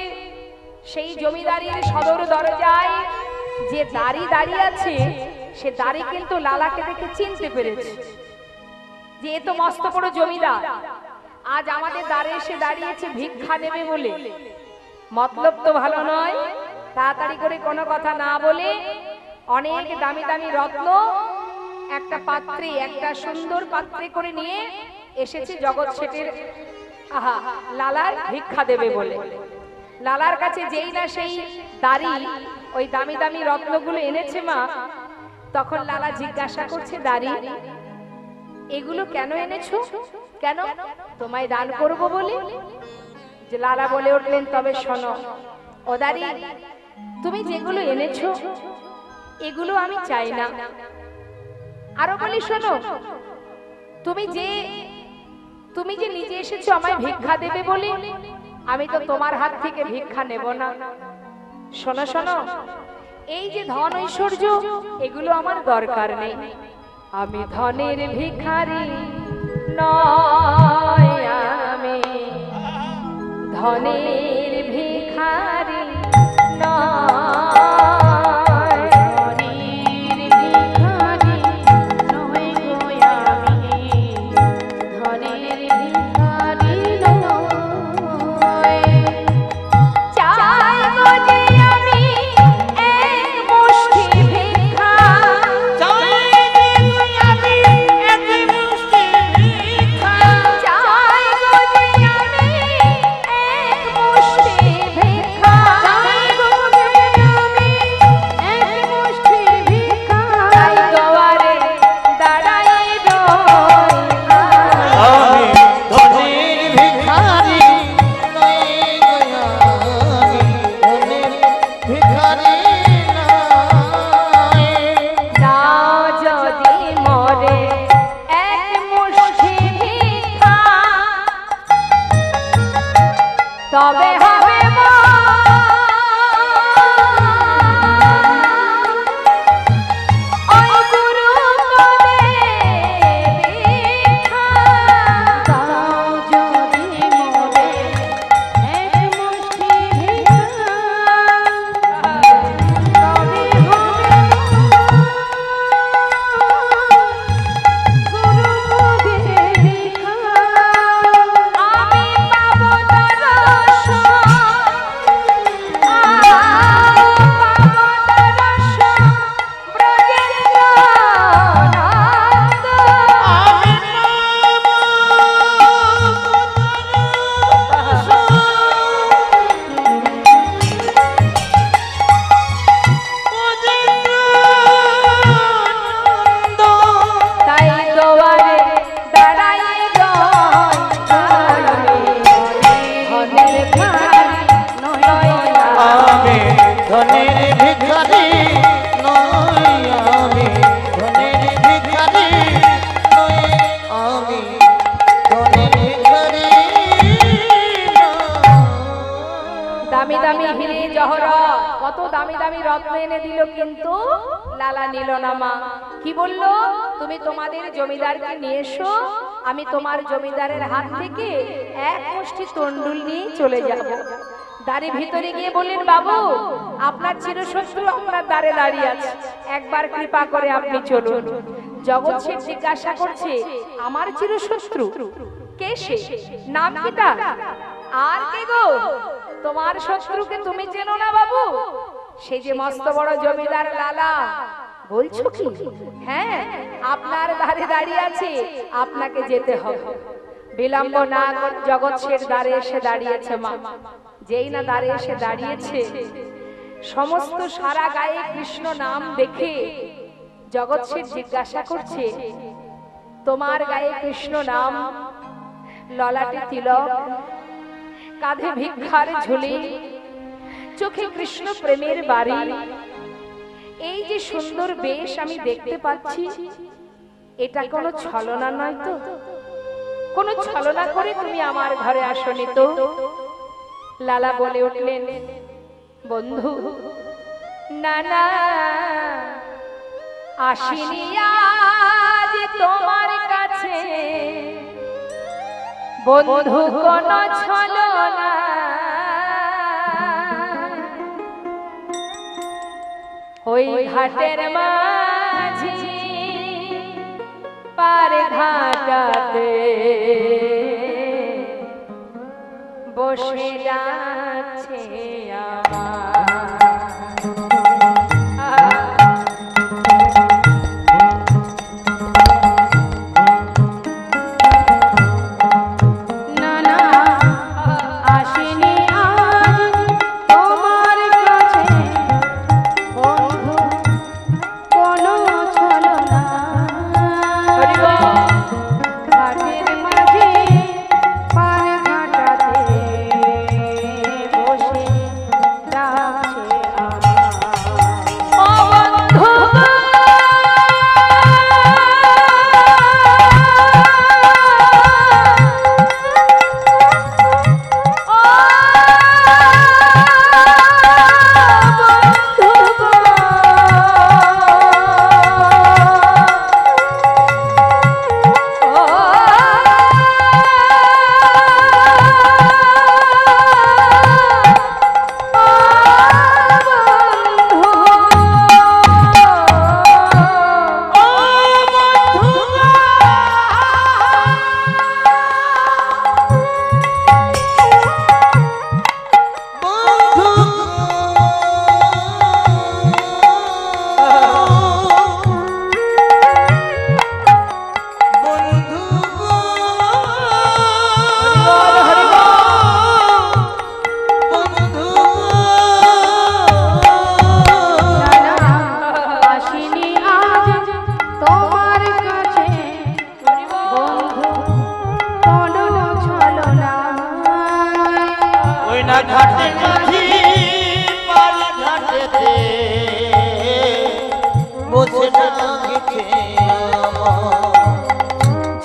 [SPEAKER 1] সেই জমিদারির সদর দরজায় যে দাঁড়ি দাঁড়িয়ে আছে, সে দাঁড়ি কিন্তু লালাকে দেখে চিনতে পেরেছে যে এ তো মস্ত বড় জমিদার, আজ আমাদের দ্বারে এসে দাঁড়িয়েছে ভিক্ষা নেবে বলে। মতলব তো ভালো নয়। তাড়াতাড়ি করে কোনো কথা না বলে অনেক দামি দামি রত্ন একটা পাত্রে, একটা সুন্দর পাত্রে করে নিয়ে এসেছে জগৎ শেঠের লালার ভিক্ষা দেবে বলে। লালার কাছে যেই না সেই দাড়ি ওই দামি দামি রত্নগুলো এনেছে মা, তখন লালা জিজ্ঞাসা করছে, দাড়ি এগুলো কেন এনেছো? কেন? তোমায় দান করব বলে। যে লালা বলে উঠলেন, তবে শোনো ও দাড়ি, তুমি যেগুলো এনেছো এগুলো আমি চাই না। আরো বলি শোনো, তুমি যে নিজে এসেছো আমায় ভিক্ষা দেবে বলে, আমি তো তোমার হাত থেকে ভিক্ষা নেব না। শোনো শোনো, এই যে ধন ঐশ্বর্য এগুলো আমার দরকার নেই। আমি ধনের ভিখারি নয়, আমি ধনের ভিখারি নয়। তবে হবে আমি পাবো কত দামি দামি রত্ন এনে দিল, কিন্তু লালা নিল না। মা কি বলল, তুমি তোমাদের জমিদারকে নিয়ে এসো, আমি তোমার জমিদারের হাত থেকে এক মুষ্টি তন্ডুল নিয়ে চলে যাব। দ্বারে ভিতরে গিয়ে বললেন, বাবু আপনার চিরশত্রু আপনার দ্বারে দাঁড়িয়ে আছে, একবার কৃপা করে আপনি চলুন। জগৎ শেঠ জিজ্ঞাসা করছে, আমার চিরশত্রু কে সে, নাম কি তার? আর কে গো, তোমার শত্রুকে তুমি চেনো না বাবু? সে যে মস্ত বড় জমিদার লালা। বলছো কি? হ্যাঁ, আপনার দ্বারে দাঁড়িয়ে আছে, আপনাকে যেতে হবে। বিলম্ব না করে জগৎ শেঠ দ্বারে এসে দাঁড়িয়েছে। মা যেই না দ্বারে এসে দাঁড়িয়েছে, সমস্ত সারা গায়ে কৃষ্ণ নাম দেখে জগৎ শেঠ জিজ্ঞাসা করছে, তোমার গায়ে কৃষ্ণ নাম, ললাটে তিলক, কাঁধে ভিক্ষার ঝুলি, চোখে কৃষ্ণ প্রেমের বাড়ি, এই যে সুন্দর বেশ আমি দেখতে পাচ্ছি, এটা কোনো ছলনা নয় তো? কোনো ছলনা করে তুমি আমার ঘরে আসনি তো? লালা বলে উঠলেন, বন্ধু না না, আসিনি আজ তোমার কাছে বন্ধু কোন ছলনা, ওই ঘাটের মাঝি পার ঘাটাতে বসে যাচ্ছে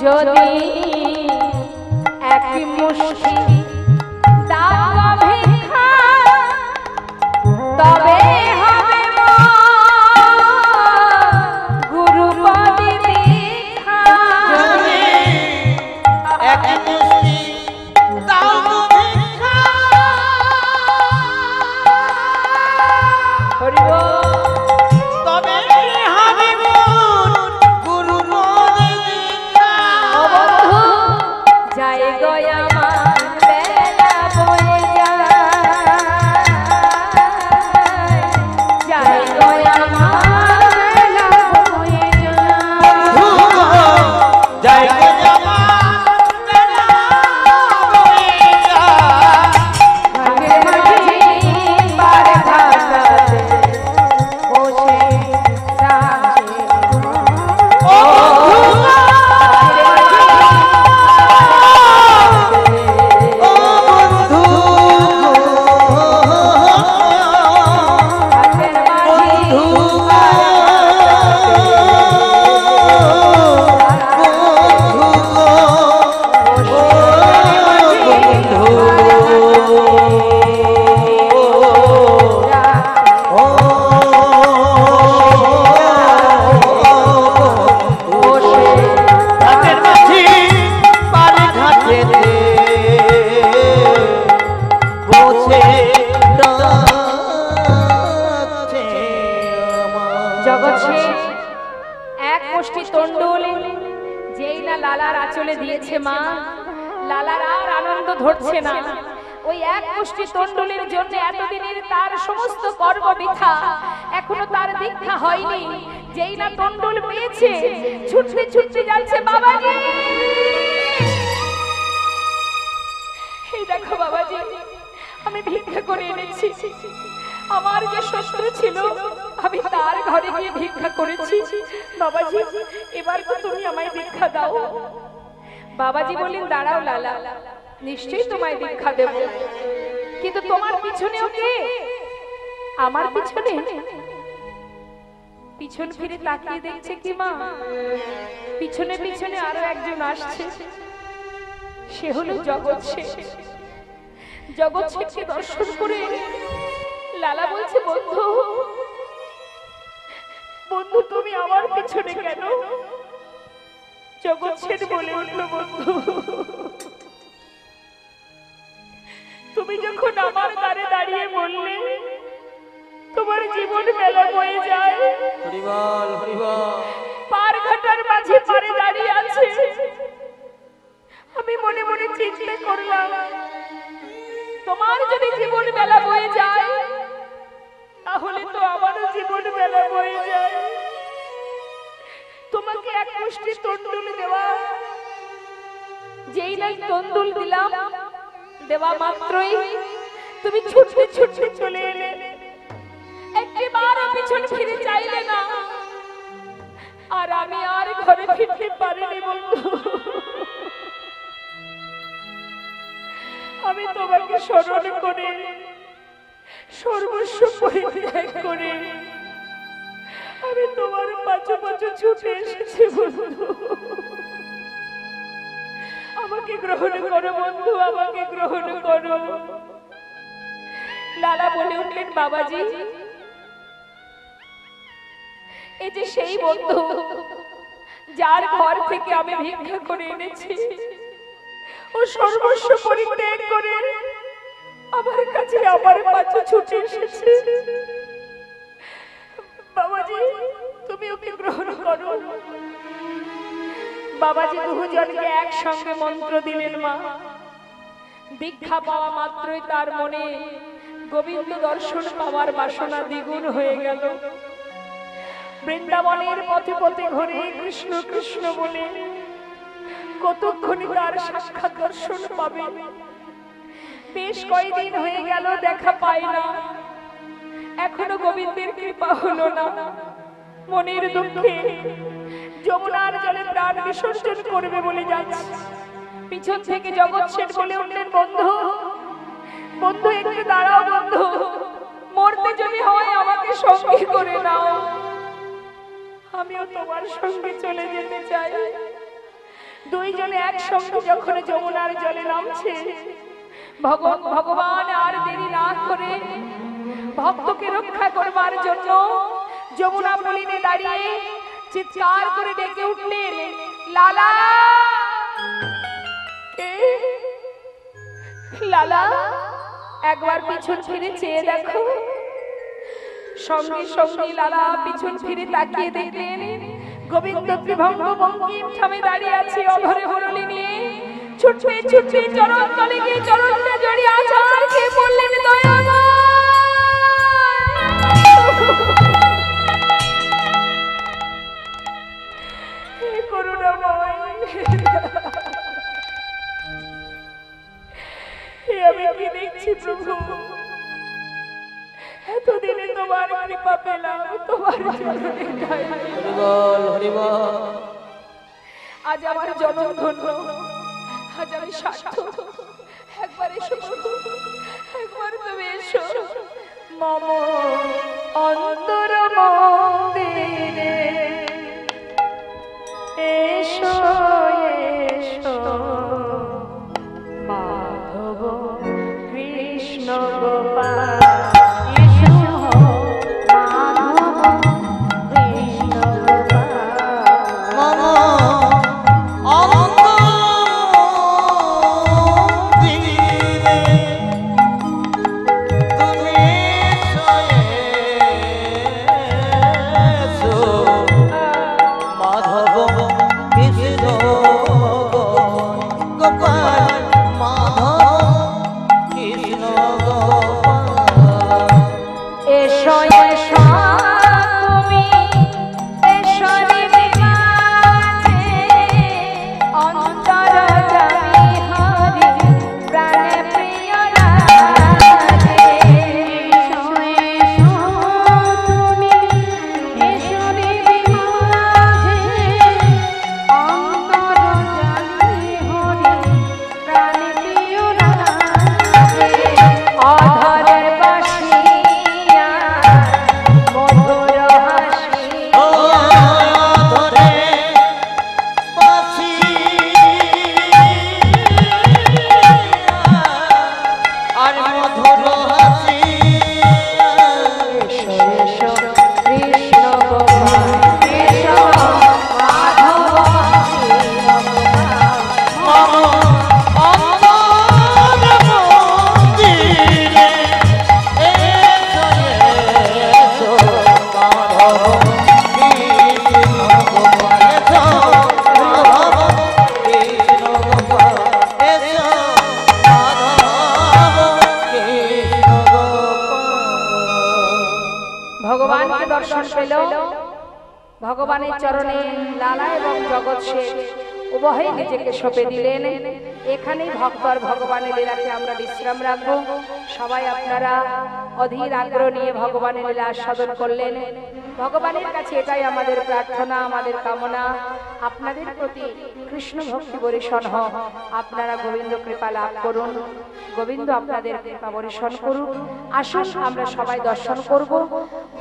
[SPEAKER 1] যদি এক মুষ্টি দাও ভিক্ষা, তবে হবে গুরুপদে দীক্ষা।
[SPEAKER 2] যদি এক মুষ্টি দাও ভিক্ষা,
[SPEAKER 1] হরি বল।
[SPEAKER 2] তবে হবে গুরুপদে দীক্ষা।
[SPEAKER 1] ও বন্ধু, যাই গো আমার বেলা বয়ে ধরছে না। ওই এক মুষ্টি তন্ডুলের জন্য এতদিনের তার সমস্ত কর্ম বৃথা, এখনো তার দীক্ষা হয়নি। যেই না তন্ডুল পেয়েছে, ছুটতে ছুটতে যাচ্ছে বাবাজি। এই দেখো বাবাজি, আমি ভিক্ষা করে এনেছি। আমার যে শত্রু ছিল, আমি তার ঘরে গিয়ে ভিক্ষা করেছি। বাবাজি, এবার তো তুমি আমায় ভিক্ষা দাও। বাবাজি বললেন, দাঁড়াও লালা, নিশ্চয়ই তোমায় ভিক্ষা দেব, কিন্তু তোমার পিছনেও কে? আমার পিছনে? পিছন ফিরে তাকিয়ে দেখছে কি মা, পিছনে পিছনে আরো একজন আসছে। সে হলো জগৎ শেঠ। জগৎ শেঠকে দর্শন করে লালা বলছে, বন্ধু বন্ধু, তুমি আমার পিছনে কেন? জগৎ শেঠ বলে উঠল, বন্ধু তুমি যখন আমার দ্বারে দাঁড়িয়ে বললে তোমার জীবন মেলা বয়ে যায়,
[SPEAKER 2] হরিবল হরিবল,
[SPEAKER 1] পার ঘাটার মাঝে পারে দাঁড়িয়ে আছে, আমি মনে মনে চিন্তা করলাম, তোমার যদি জীবন মেলা বয়ে যায়, তাহলে তো আমারও জীবন মেলা বয়ে যায়। তোমাকে এক মুষ্টি তন্ডুল দেওয়া, যেই নাই তন্ডুল দিলাম, দেওয়া মাত্রই তুমি ছুটতে ছুটতে চলে এলে, একটিবারও পিছন ফিরে চাইলে না। আর আমি আর ঘরে ফিরতে পারিনি বন্ধু। আমি তোমাকে স্মরণ করে, সর্বস্ব পরিত্যাগ করে আমি তোমার পাছু পাছু ছুটে এসেছি বন্ধু। আমাকে গ্রহণ করো বন্ধু, আমাকে গ্রহণ করো। লালা বলে উঠলেন, বাবাজি, এই যে সেই বন্ধু যার ঘর থেকে আমি ভিক্ষা করে এনেছি, ও সর্বস্ব পরিত্যাগ করে আমার কাছে আমার পাছু ছুটে এসেছে। বাবাজি, তুমি ওকে গ্রহণ করো। বাবাজি দুজনকে একসঙ্গে মন্ত্র দিলেন। মা দীক্ষা পাওয়া মাত্রই তার মনে গোবিন্দ দর্শন পাওয়ার বাসনা দ্বিগুণ হয়ে গেল। বৃন্দাবনের পথে পথে ঘুরে কৃষ্ণ কৃষ্ণ বলে কতক্ষণই তার সাক্ষাৎ দর্শন পাবে। বেশ কয়েকদিন হয়ে গেল, দেখা পায় না, এখনো গোবিন্দের কৃপা হলো না। মনের দুঃখে যমুনার জলে প্রাণ বিসর্জন করবে বলে যাচ্ছে। পিছন থেকে জগৎ শেঠ বলে উঠলেন, বন্ধু বন্ধু, একটু দাঁড়াও বন্ধু, মরতে যদি হয় আমাকে সঙ্গে করে নাও, আমিও তোমার সঙ্গে চলে যেতে চাই। দুইজনে একসঙ্গে যখন যমুনার জলে নামছে, ভগবান আর দেরি না করে ভক্তকে রক্ষা করবার জন্য যমুনা বলিনে দাঁড়িয়ে চিৎকার করে ডেকে উঠলেন, লালা লালা, একবার পিছন ফিরে চেয়ে দেখো। সঙ্গে সঙ্গে লালা পিছন ফিরে তাকিয়ে দেখলেন গোবিন্দ ত্রিভঙ্গ বঙ্কিম ঠামে দাঁড়িয়ে আছে অধরে হরলি নিয়ে। ছুটে ছুটে চরণ তলে গিয়ে চরণটা জড়িয়ে আছাড় খেয়ে পড়লেন, দয়াময় করুণাময়, আমি কি দেখছি প্রভু? এতদিনে তোমার কৃপা পেলাম, তোমার চরণে
[SPEAKER 2] হরিবল হরিবল।
[SPEAKER 1] আজ আমার জনম ধন্য, আজ আমি সার্থক। একবার এসো প্রভু, একবার তুমি এসো। মম অন্তর মন্দিরে এসো এসো, মাধব কৃষ্ণ গোপাল
[SPEAKER 2] গোপাল মাধব
[SPEAKER 1] দর্শন পেল ভগবানের চরণে লালা এবং জগৎ শেঠ উভয়ই নিজেকে সঁপে দিলেন। এখানেই ভক্ত আর ভগবানের লীলাকে আমরা বিশ্রাম রাখবো। সবাই আপনারা অধীর আগ্রহ নিয়ে ভগবানের লীলা আস্বাদন করলেন। ভগবানের কাছে এটাই আমাদের প্রার্থনা, আমাদের কামনা, আপনাদের প্রতি কৃষ্ণ ভক্তি বর্ষণ হোক, আপনারা গোবিন্দ কৃপা লাভ করুন, গোবিন্দ আপনাদের কৃপা বর্ষণ করুন। আসুন আমরা সবাই দর্শন করব।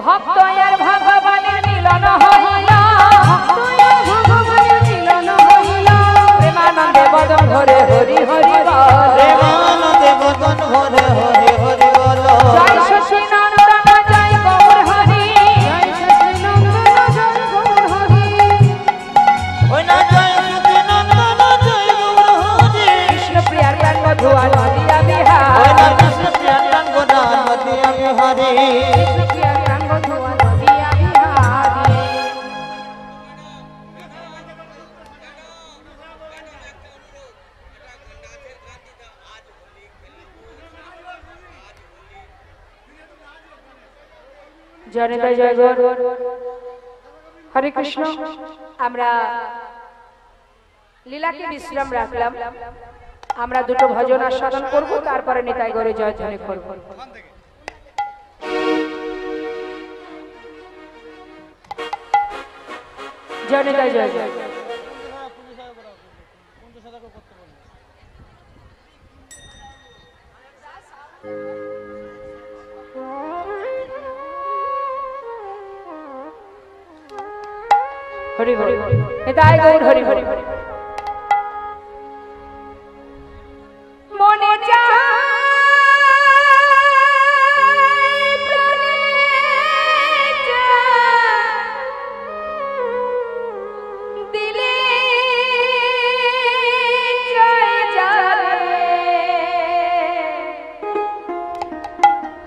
[SPEAKER 1] ভক্ত আর ভগবানের মিলন হইল, প্রেমানন্দে বদন ভরে হরি হরি বল,
[SPEAKER 2] প্রেমানন্দে বদন ভরে হরি হরি বল।
[SPEAKER 1] জয় শশী নন্দন জয় গৌর হরি, জয় শশী নন্দন জয় গৌর হরি,
[SPEAKER 2] ওই না জয় শশী নন্দন জয় গৌর হরি।
[SPEAKER 1] কৃষ্ণ প্রিয়ার প্রাণ মধুয়া নদিয়া বিহার,
[SPEAKER 2] ওই না কৃষ্ণ প্রিয়ার প্রাণ গোদা নদিয়া বিহারী।
[SPEAKER 1] কৃষ্ণ প্রিয়ার প্রাণ মধুয়া নদিয়া বিহারী। জনিতা জয় গৌর হরে কৃষ্ণ। আমরা লীলাকে বিশ্রাম রাখলাম, আমরা দুটো ভজন আস্বাদন করব, তারপরে নিতাই গৌরে জয় জয় করব। জনিতা জয় জয় হরি হরি নিতাই গৌর হরি হরি। মনে চায় প্রাণে চায়, দিলে চায় যারে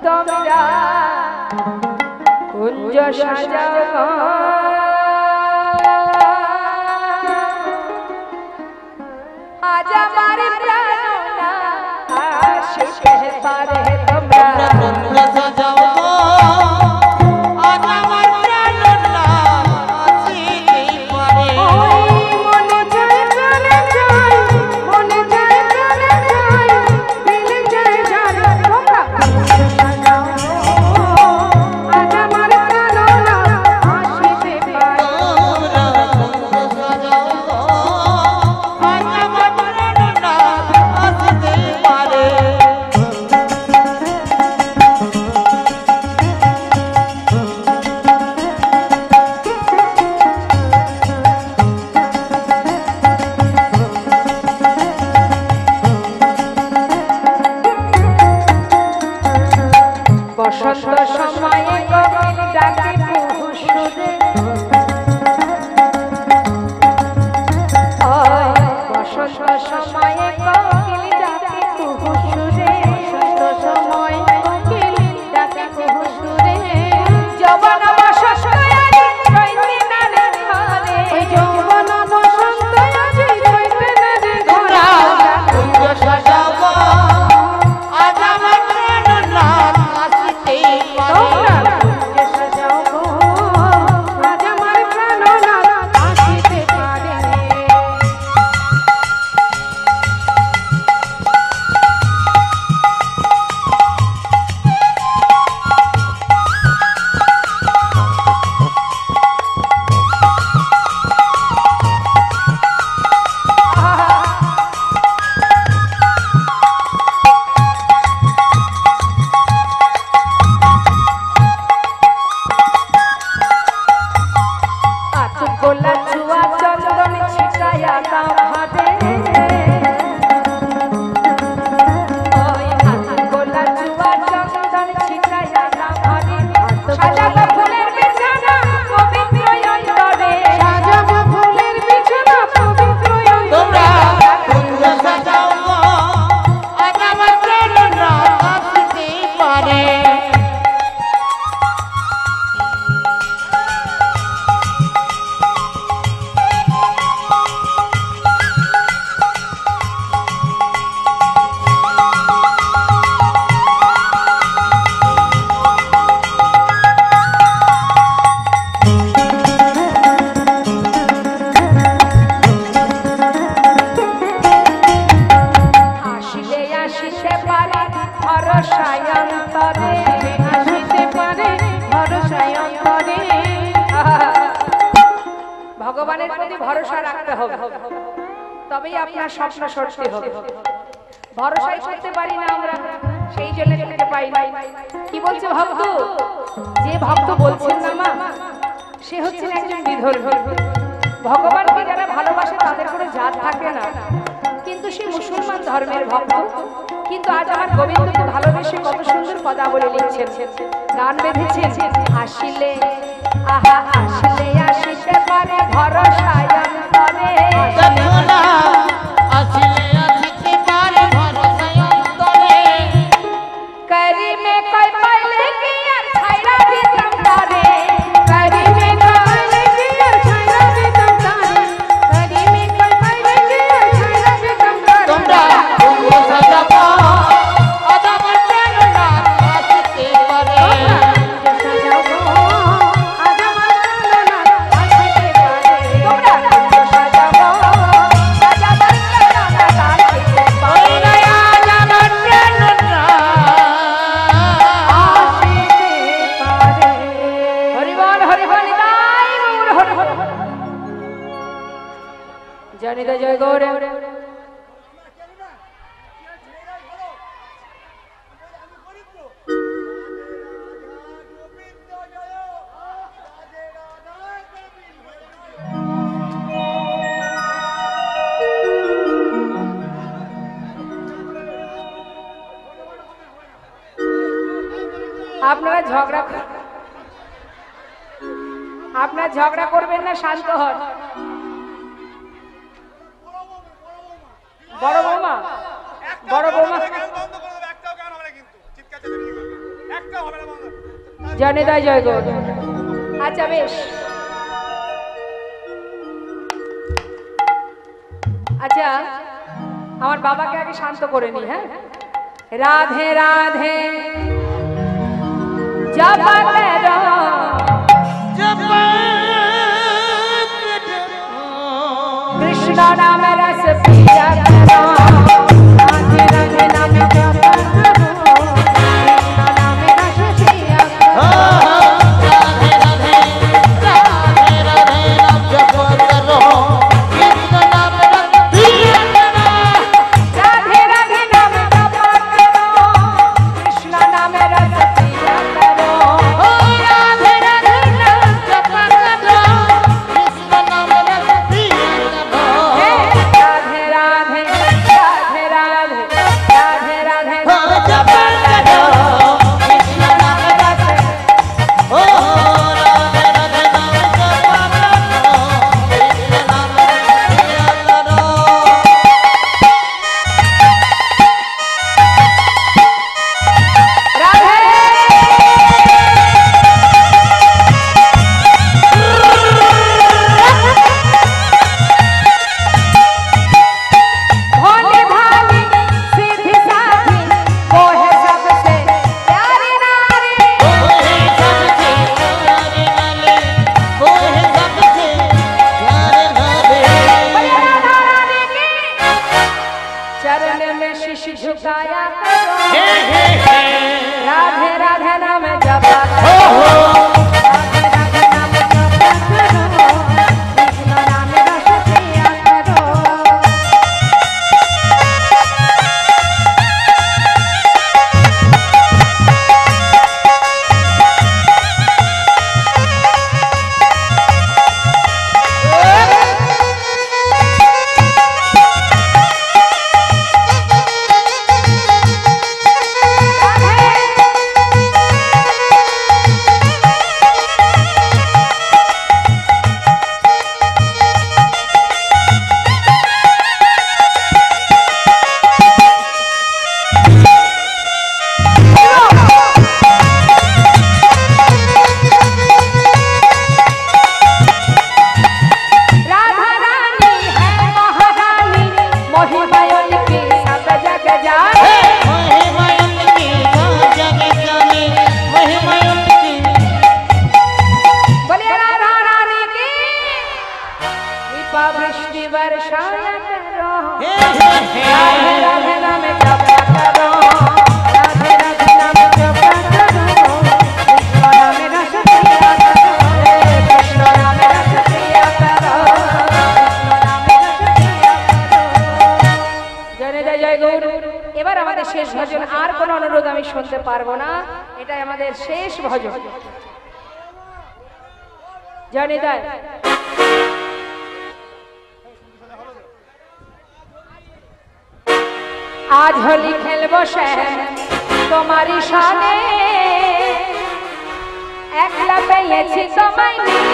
[SPEAKER 1] তোমরা কুঞ্জ সাজাও, আজ আমার প্রাণনা আসিতে পারে তোমরা,
[SPEAKER 2] তোমরা সাজাও গো, আজ আমার প্রাণনা আসিতেই পারে।
[SPEAKER 1] মনে চায় প্রাণে চায়, মনে চায় প্রাণে চায়, দিলে চায় যারে তোমরা কুঞ্জ সাজাও, আজ আমার প্রাণনা আসিতে পারে।
[SPEAKER 2] তোমরা তোমরা সাজাও গো, আজ আমার প্রাণনা আসিতেই পারে।
[SPEAKER 1] পারে ভরসায় অন্তরে,
[SPEAKER 3] আসিতে পারে ভরসায় অন্তরে।
[SPEAKER 1] ভগবানের প্রতি ভরসা রাখতে হবে, তবেই আপনার স্বপ্ন সত্যি হবে। ভরসাই করতে পারি না আমরা, সেই জন্য দেখতে পাই না। কি বলছে ভক্ত? যে ভক্ত বলছেন না মা, সে হচ্ছেন একজন বিধর্মী। ভগবানকে যারা ভালোবাসে তাদের কোনো জাত থাকে না, কিন্তু সে মুসলমান ধর্মের ভক্ত। কিন্তু আজ আমার গোবিন্দকে ভালোবেসে কত সুন্দর পদাবলী লিখছেন, গান বেঁধেছেন। আসিলে আহা আসিলে আসিতে পারে ভরসায় অন্তরে,
[SPEAKER 2] দেখো না আসিলে আসিতে পারে ভরসায় অন্তরে।
[SPEAKER 1] করিমে কই পাইলে কি আর ছাইরা দিতাম তারে,
[SPEAKER 3] করিমে কইলে কি আর ছাইরা দিতাম তারে, করিমে কই পাইলে কি আর ছাইরা দিতাম তারে।
[SPEAKER 2] তোমরা কুঙ্গ সাজাবো আজ আমার প্রেরণা আসিতে পারে।
[SPEAKER 3] সাজাবো আজ আমার প্রাণনা আসিতে পারে।
[SPEAKER 1] তোমরা সাজাবো সাজাবার প্রেরণা আসিতে পারে।
[SPEAKER 2] তোমরা আজ আমার প্রেরণা
[SPEAKER 3] আসিতে পারে।
[SPEAKER 1] হরি বল হরি বল নিতাই গৌর হরি হরি। জানিতে জয় গৌর। আপনারা ঝগড়া করবেন না, শান্ত হন। বড় বৌমা, বড় বৌমা জানে তাই জয় গৌর। আচ্ছা বেশ, আচ্ছা আমার বাবাকে আগে শান্ত করে নি। হ্যাঁ, রাধে রাধে জপতে রহো, কৃষ্ণ নাম রস পিয়া করো,
[SPEAKER 3] রাধে রাধে নাম জপ করো, কৃষ্ণ নামে রস পিয়া করো।
[SPEAKER 2] রাধে রাধে রাধে রাধে নাম জপ করো, কৃষ্ণ নাম দিয়া করো।
[SPEAKER 1] রাধে রাধে নাম জপ করো, কৃষ্ণ নাম রস পিয়া করো।
[SPEAKER 2] রাধে রাধে নাম জপ করো, কৃষ্ণ নাম দিয়া করো।
[SPEAKER 1] রাধে রাধে রাধে রাধে রাধে রাধে নাম জপ করো, কৃষ্ণ নাম রস।
[SPEAKER 2] ও রাধে রাধে নাম জপ করো, কৃষ্ণ নাম দিয়া করো।
[SPEAKER 1] भोले भाली सीधी साधी वो है सबसे प्यारी नारी।
[SPEAKER 2] ओहे सबसे प्यारे नाले, ओहे सबसे प्यारे नाले।
[SPEAKER 1] बोले राधा रानी की चरण में शीश झुकाया करो,
[SPEAKER 2] हे हे हे
[SPEAKER 1] राधे राधे नाम जपा
[SPEAKER 2] हो
[SPEAKER 1] करो,
[SPEAKER 2] हो
[SPEAKER 1] राधे राधे नाम जपा करो, कृष्ण नाम रस पिया करो। কোনো অনুরোধ আমি শুনতে পারবো না, এটাই আমাদের শেষ ভজন। জনিদাই আজ হোলি খেলবো তোমারই সাথে, একলা পেয়েছি তোমায় নিয়ে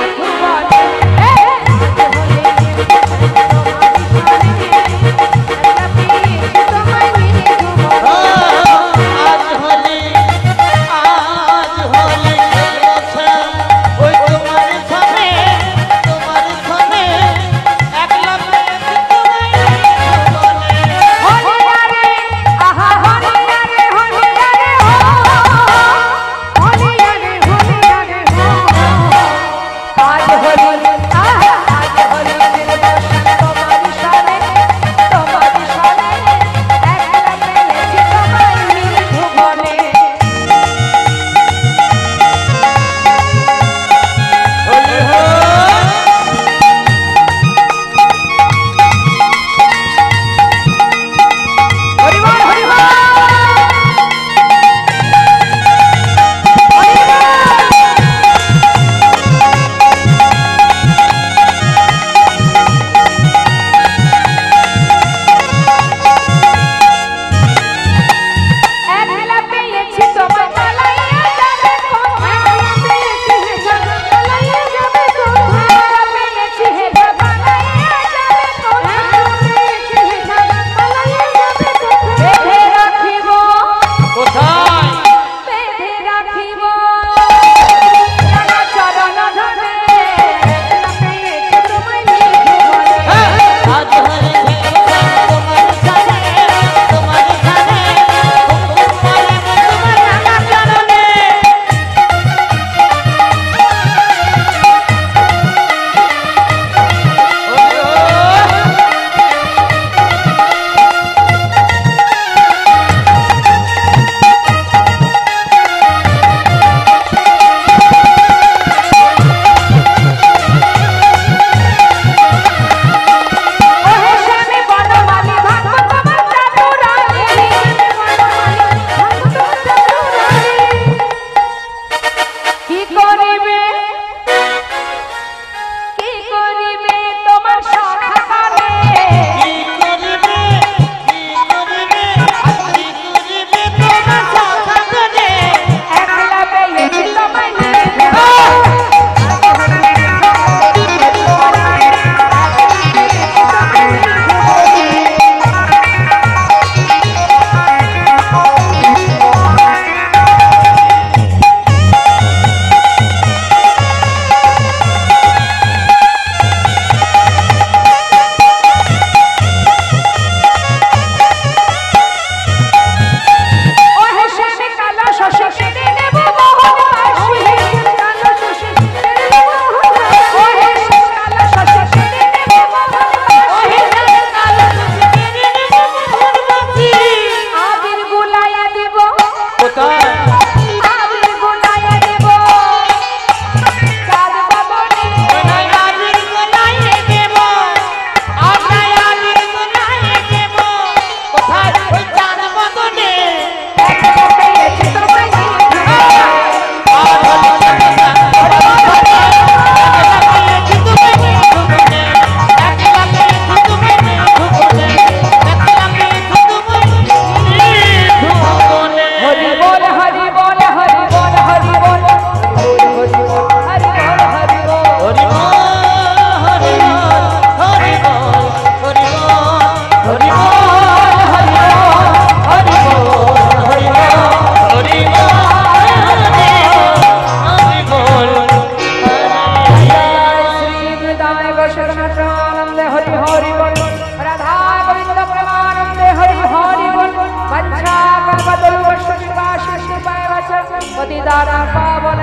[SPEAKER 1] पतिदारा पावन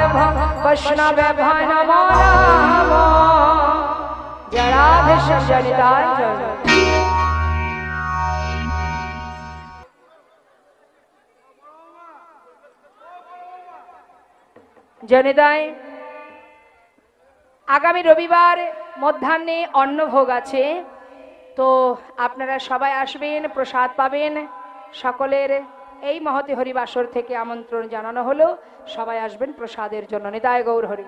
[SPEAKER 1] वैष्णव भाई नमो नमो जराधीश जनिताय जनिताय आगामी रविवार मध्याह्ने अन्नभोग आछे तो आपनारा सबाई आसबेन प्रसाद पाबेन सकलेर এই মহতি হরিবাসর থেকে আমন্ত্রণ জানানো হলো, সবাই আসবেন প্রসাদের জন্য। নিতাই গৌর হরি।